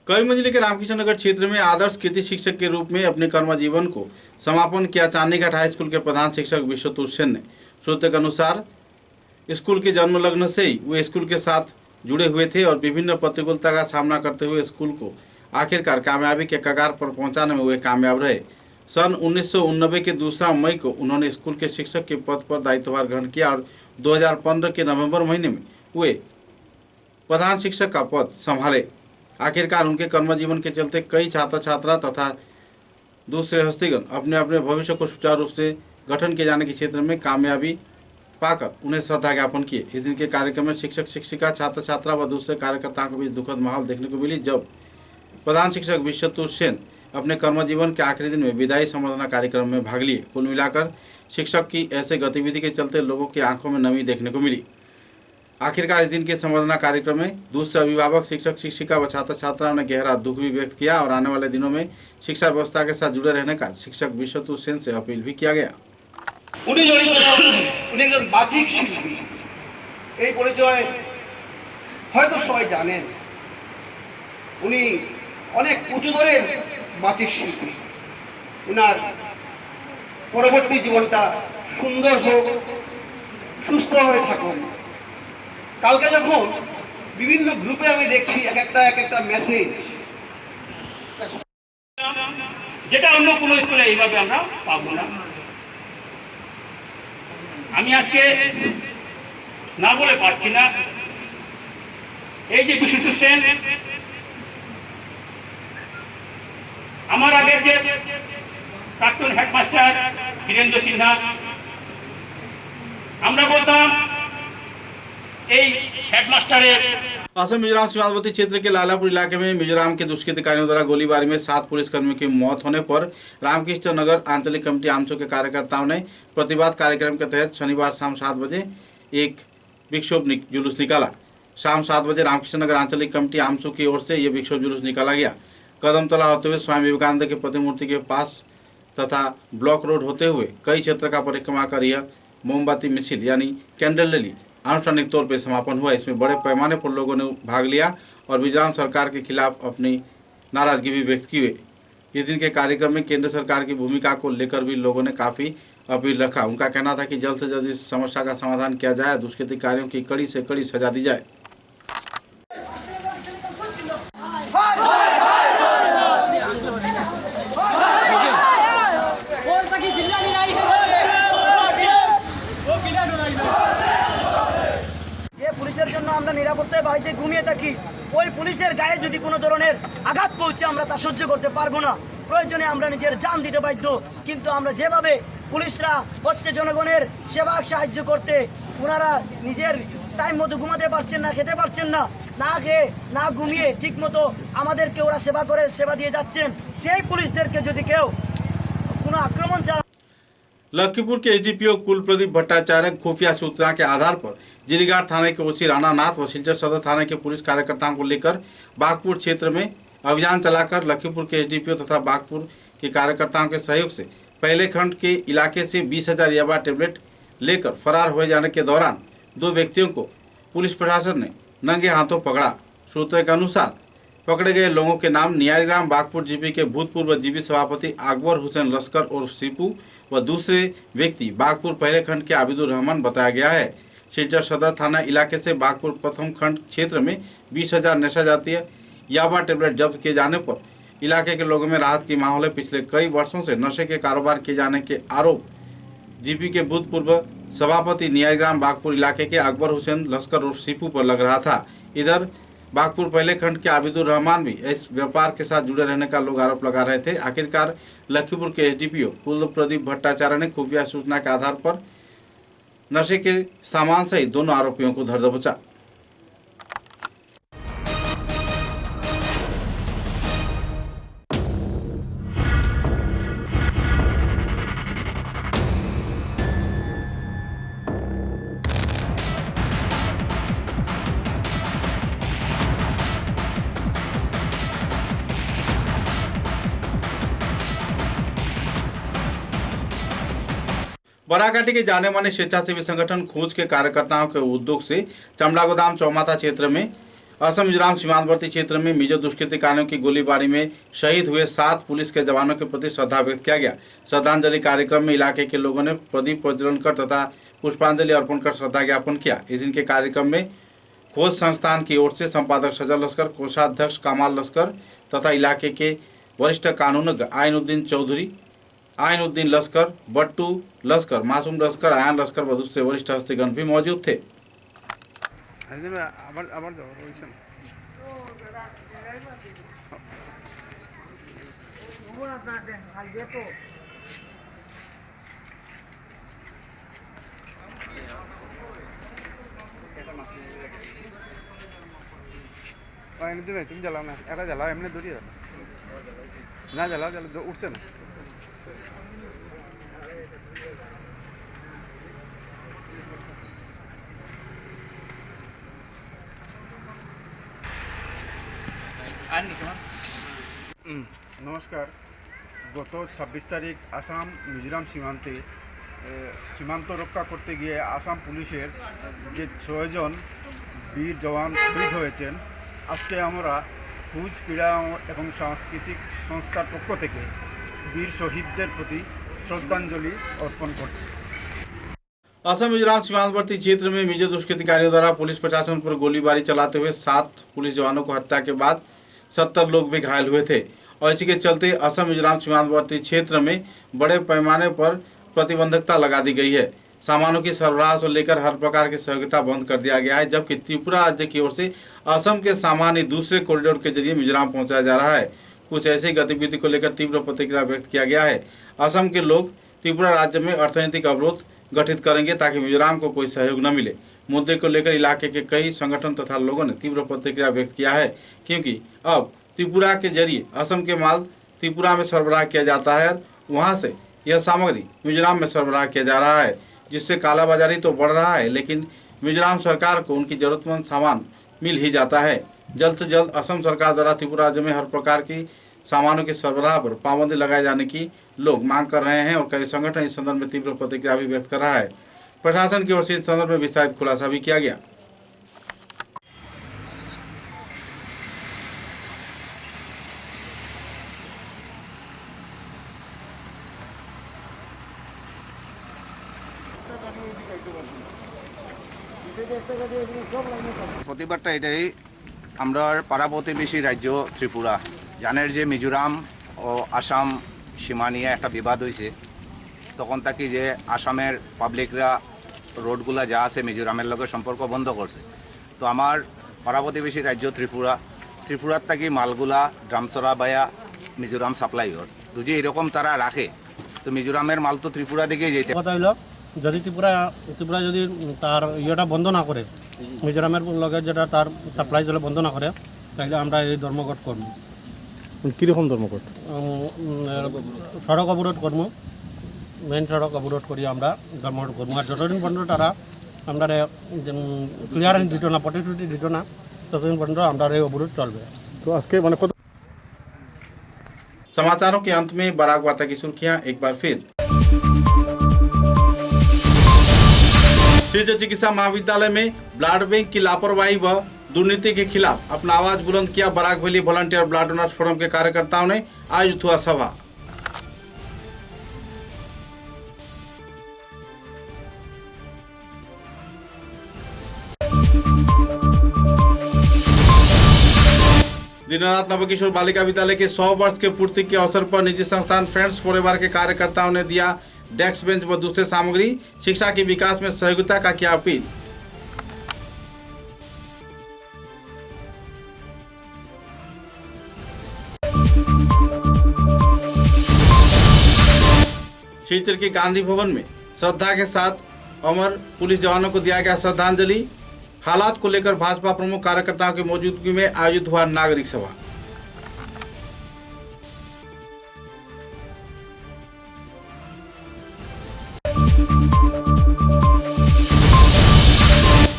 करीमगंज जिले के रामकृष्ण नगर क्षेत्र में आदर्श कृति शिक्षक के रूप में अपने कर्म जीवन को समापन किया चांदीघाट हाई स्कूल के प्रधान शिक्षक विश्वतोष सेन ने। सूत्र के अनुसार स्कूल के जन्म लग्न से ही वे स्कूल के साथ जुड़े हुए थे और विभिन्न प्रतिकूलता का सामना करते हुए स्कूल को आखिरकार कामयाबी के कगार पर पहुंचाने में वे कामयाब रहे। सन 1989 के 2 मई को उन्होंने स्कूल के शिक्षक के पद पर दायित्वभार ग्रहण किया और 2015 के नवंबर महीने में वे प्रधान शिक्षक का पद संभाले। आखिरकार उनके कर्म जीवन के चलते कई छात्र छात्रा तथा दूसरे हस्तीगण अपने अपने भविष्य को सुचारू रूप से गठन किए जाने के क्षेत्र में कामयाबी पाकर उन्हें श्रद्धा ज्ञापन किए। इस दिन के कार्यक्रम में शिक्षक शिक्षिका छात्र छात्रा व दूसरे कार्यकर्ताओं के बीच दुखद माहौल देखने को मिली, जब प्रधान शिक्षक विश्वतोष सेन अपने कर्म जीवन के आखिरी दिन में विदाई संवर्धना कार्यक्रम में भाग लिए। कुल मिलाकर शिक्षक की ऐसे गतिविधि के चलते लोगों की आंखों में नमी देखने को मिली। आखिरकार इस दिन के संवर्धना कार्यक्रम में दूसरे अभिभावक, शिक्षक शिक्षिका व छात्र छात्राओं ने गहरा दुख भी व्यक्त किया और आने वाले दिनों में शिक्षा व्यवस्था के साथ जुड़े रहने का शिक्षक विश्वतोष सेन से अपील भी किया गया। উনি একজন বাচিক শিল্পী, এই পরিচয় হয়তো সবাই জানেন। উনি অনেক উঁচু দরের বাচিক শিল্পী। উনার পরবর্তী জীবনটা সুন্দর হোক, সুস্থ হয়ে থাকুন। কালকে যখন বিভিন্ন গ্রুপে আমি দেখছি এক একটা মেসেজ, যেটা অন্য কোনো স্কুলে এইভাবে আমরা পাবো না। আমি আজকে না বলে পারছি না, এই যে বিশ্বতোষ সেন আমার আগে যে প্রাক্তন হেডমাস্টার বীরেন্দ্র সিনহা। আমরা বলতাম এই হেডমাস্টারের असम मिजोरम सीमावर्ती क्षेत्र के लालापुर इलाके में मिजोरम के दुष्कृतिकारियों द्वारा गोलीबारी में 7 पुलिसकर्मियों की मौत होने पर रामकृष्ण नगर आंचलिक कमेटी आमसू के कार्यकर्ताओं ने प्रतिवाद कार्यक्रम के तहत शनिवार शाम 7 बजे एक विक्षोभ जुलूस निकाला। शाम 7 बजे रामकृष्ण नगर आंचलिक कमेटी आमसू की ओर से यह विक्षोभ जुलूस निकाला गया। कदमतला होते हुए स्वामी विवेकानंद के प्रतिमूर्ति के पास तथा ब्लॉक रोड होते हुए कई क्षेत्र का परिक्रमा कर यह मोमबत्ती मिছিল यानी कैंडल रैली आनुष्ठानिक तौर पर समापन हुआ। इसमें बड़े पैमाने पर लोगों ने भाग लिया और मिजोरम सरकार के खिलाफ अपनी नाराजगी भी व्यक्त की हुई। इस दिन के कार्यक्रम में केंद्र सरकार की भूमिका को लेकर भी लोगों ने काफ़ी अपील रखा। उनका कहना था कि जल्द से जल्द इस समस्या का समाधान किया जाए, दुष्कृतिकारियों की कड़ी से कड़ी सजा दी जाए। পুলিশের জন্য আমরা নিরাপত্তায় বাড়িতে ঘুমিয়ে থাকি, ওই পুলিশের গায়ে যদি কোনো ধরনের আঘাত পৌঁছে আমরা তা সহ্য করতে পারবো না। প্রয়োজনে আমরা নিজের জান দিতে বাধ্য। কিন্তু আমরা যেভাবে পুলিশরা হচ্ছে জনগণের সেবা সাহায্য করতে, ওনারা নিজের টাইম মতো ঘুমাতে পারছেন না, খেতে পারছেন না, না খেয়ে না ঘুমিয়ে ঠিক মতো আমাদেরকে ওরা সেবা দিয়ে যাচ্ছেন। সেই পুলিশদেরকে যদি কেউ কোনো আক্রমণ চালায়। लखीमपुर के एसडीपीओ कुलप्रदीप भट्टाचार्य खुफिया सूचना के आधार पर जिरीघाट थाने के ओसी राणानाथ व सिलचर सदर थाने के पुलिस कार्यकर्ताओं को लेकर बागपुर क्षेत्र में अभियान चलाकर लखीमपुर के एसडीपीओ तथा बागपुर के कार्यकर्ताओं के सहयोग से पहले खंड के इलाके से 20,000 याबा टेबलेट लेकर फरार हो जाने के दौरान 2 व्यक्तियों को पुलिस प्रशासन ने नंगे हाथों पकड़ा। सूत्रों के अनुसार पकड़े गए लोगों के नाम नियारीग्राम बागपुर जीपी के भूतपूर्व जीपी सभापति अकबर हुसैन लश्कर और सीपू व दूसरे व्यक्ति बागपुर पहले खंड के आबिदुर रहमान बताया गया है। सिलचर सदर थाना इलाके से बागपुर प्रथम खंड क्षेत्र में 20,000 नशा जातीय याबा टेबलेट जब्त किए जाने पर इलाके के लोगों में राहत की माहौल है। पिछले कई वर्षों से नशे के कारोबार किए जाने के आरोप जीपी के भूतपूर्व सभापति नियारीग्राम बागपुर इलाके के अकबर हुसैन लश्कर और सीपू पर लग रहा था। इधर बागपुर पहले खंड के आबिदुर रहमान भी इस व्यापार के साथ जुड़े रहने का लोग आरोप लगा रहे थे। आखिरकार लखीमपुर के एसडीपीओ कुलप्रदीप भट्टाचार्य ने खुफिया सूचना के आधार पर नशे के सामान सहित दोनों आरोपियों को धर दबोचा। बराकाटी के जाने माने स्वेच्छासेवी संगठन खूंज के कार्यकर्ताओं के उद्योग से चमड़ा गोदाम चौमाथा क्षेत्र में असम मिजोरम सीमांतवर्ती क्षेत्र में मिजो दुष्कृतिकारियों की गोलीबारी में शहीद हुए 7 पुलिस के जवानों के प्रति श्रद्धा व्यक्त किया गया। श्रद्धांजलि कार्यक्रम में इलाके के लोगों ने प्रदीप प्रज्वलन कर तथा पुष्पांजलि अर्पण कर श्रद्धा ज्ञापन किया। इस दिन के कार्यक्रम में खोज संस्थान की ओर से संपादक सजल लश्कर, कोषाध्यक्ष कमाल लश्कर तथा इलाके के वरिष्ठ कानूनज्ञ आइनुद्दीन चौधरी, आइनुद्दीन लश्कर, बट्टू लश्कर, मासूम लश्कर, आयन लश्कर व दूसरे वरिष्ठ हस्तीगण भी मौजूद थे। तुम জ্বালাও না, এটা জ্বালাও, এমনি দূরিয়ে না জ্বালাও, উঠছে না। নমস্কার। গত 26 তারিখ আসাম মিজোরাম সীমান্ত রক্ষা করতে গিয়ে আসাম পুলিশের যে 6 জন বীর জওয়ান শহীদ হয়েছেন, আজকে আমরা খুঁজ ক্রীড়া এবং সাংস্কৃতিক সংস্থার পক্ষ থেকে বীর শহীদদের প্রতি শ্রদ্ধাঞ্জলি অর্পণ করছি। असम मिजोरम सीमांतवर्ती क्षेत्र में मिजो दुष्कृतिकारियों द्वारा पुलिस प्रशासन पर गोलीबारी चलाते हुए 7 पुलिस जवानों को हत्या के बाद 70 लोग भी घायल हुए थे और इसी के चलते असम मिजोरम सीमांतवर्ती क्षेत्र में बड़े पैमाने पर प्रतिबंधकता लगा दी गई है। सामानों की सरबराह से लेकर हर प्रकार की सहयोगिता बंद कर दिया गया है, जबकि त्रिपुरा राज्य की ओर से असम के सामान दूसरे कॉरिडोर के जरिए मिजोरम पहुंचाया जा रहा है। कुछ ऐसी गतिविधि को लेकर तीव्र प्रतिक्रिया व्यक्त किया गया है। असम के लोग त्रिपुरा राज्य में अर्थनैतिक अवरोध गठित करेंगे ताकि मिजोरम को कोई सहयोग न मिले। मुद्दे को लेकर इलाके के कई संगठन तथा लोगों ने तीव्र प्रतिक्रिया व्यक्त किया है, क्योंकि अब त्रिपुरा के जरिए असम के माल त्रिपुरा में सरबराह किया जाता है और वहां से यह सामग्री मिजोरम में सरबराह किया जा रहा है, जिससे कालाबाजारी तो बढ़ रहा है, लेकिन मिजोरम सरकार को उनकी जरूरतमंद सामान मिल ही जाता है। जल्द से जल्द असम सरकार द्वारा त्रिपुरा राज्य में हर प्रकार की सामानों की सरबराह पर पाबंदी लगाए जाने की लोग मांग कर रहे हैं और कई संगठन इस संदर्भ में तीव्र प्रतिक्रिया भी व्यक्त कर रहा है। प्रशासन की ओर से इस संदर्भ में विस्तारित खुलासा भी किया गया। প্রতিবাদটা এটাই, আমরা পাড়া প্রতিবেশী রাজ্য ত্রিপুরা জানের যে মিজোরাম ও আসাম সীমা নিয়ে একটা বিবাদ হয়েছে, তখন থাকি যে আসামের পাবলিকরা রোডগুলা যা আছে মিজোরামের লগে সম্পর্ক বন্ধ করছে। তো আমার পাড়া প্রতিবেশী রাজ্য ত্রিপুরার থাকি মালগুলা ড্রামচরা বায়া মিজোরাম সাপ্লাই হর, যদি এরকম তারা রাখে তো মিজোরামের মাল তো ত্রিপুরা দিকেই যেতে। কথা হইল যদি ত্রিপুরা যদি তার ইয়েটা বন্ধ না করে, মিজোরামের লগে যেটা তার সাপ্লাই যদি বন্ধ না করে, তাহলে আমরা এই ধর্মঘট করব। কীরকম ধর্মঘট? সড়ক অবরোধ করবো, মেইন সড়ক অবরোধ করি আমরা ধর্মঘট করবো। আর যতদিন পর্যন্ত তারা আমরা ক্লিয়ারেন্স দিত না, প্রতিশ্রুতি দিত না, ততদিন পর্যন্ত আমরা এই অবরোধ চলবে। তো আজকে মানে কত? समाचारों के अंत में बराक वार्ता की सुर्खियां एक बार फिर। शिलचर चिकित्सा महाविद्यालय में ब्लड बैंक की लापरवाही व दुर्नीति के खिलाफ अपना आवाज बुलंद किया। Barak valley volunteer blood donors forum के कार्यकर्ताओं ने आयोजित हुआ सभा। दिन रात नवकिशोर बालिका विद्यालय के 100 वर्ष के पूर्ति के अवसर पर निजी संस्थान फ्रेंड्स फॉरएवर के कार्यकर्ताओं ने दिया डेस्क बेंच व दूसरे सामग्री, शिक्षा के विकास में सहयोगिता का किया अपील। शिलचर के गांधी भवन में श्रद्धा के साथ अमर पुलिस जवानों को दिया गया श्रद्धांजलि। हालात को लेकर भाजपा प्रमुख कार्यकर्ताओं की मौजूदगी में आयोजित हुआ नागरिक सभा।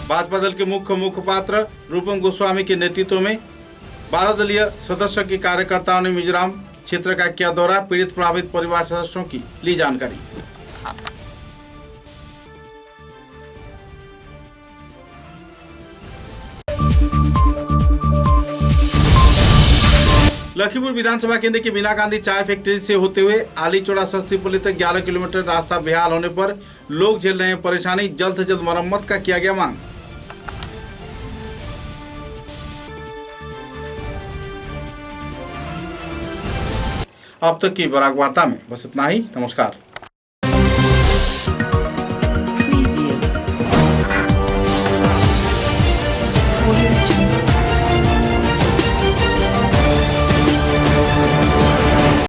भाजपा दल के मुखपात्र रूपम गोस्वामी के नेतृत्व में 12 दलीय सदस्य के कार्यकर्ताओं ने मिजोरम क्षेत्र का किया दौरा, पीड़ित प्रभावित परिवार सदस्यों की ली जानकारी। लखीमपुर विधानसभा केंद्र के बीना गांधी चाय फैक्ट्री से होते हुए आलीचोड़ा सस्तीपल्ली तक 11 किलोमीटर रास्ता बेहाल होने पर लोग झेल रहे हैं परेशानी। जल्द से जल्द मरम्मत का किया गया मांग। अब तक की बराक वार्ता में बस इतना ही। नमस्कार।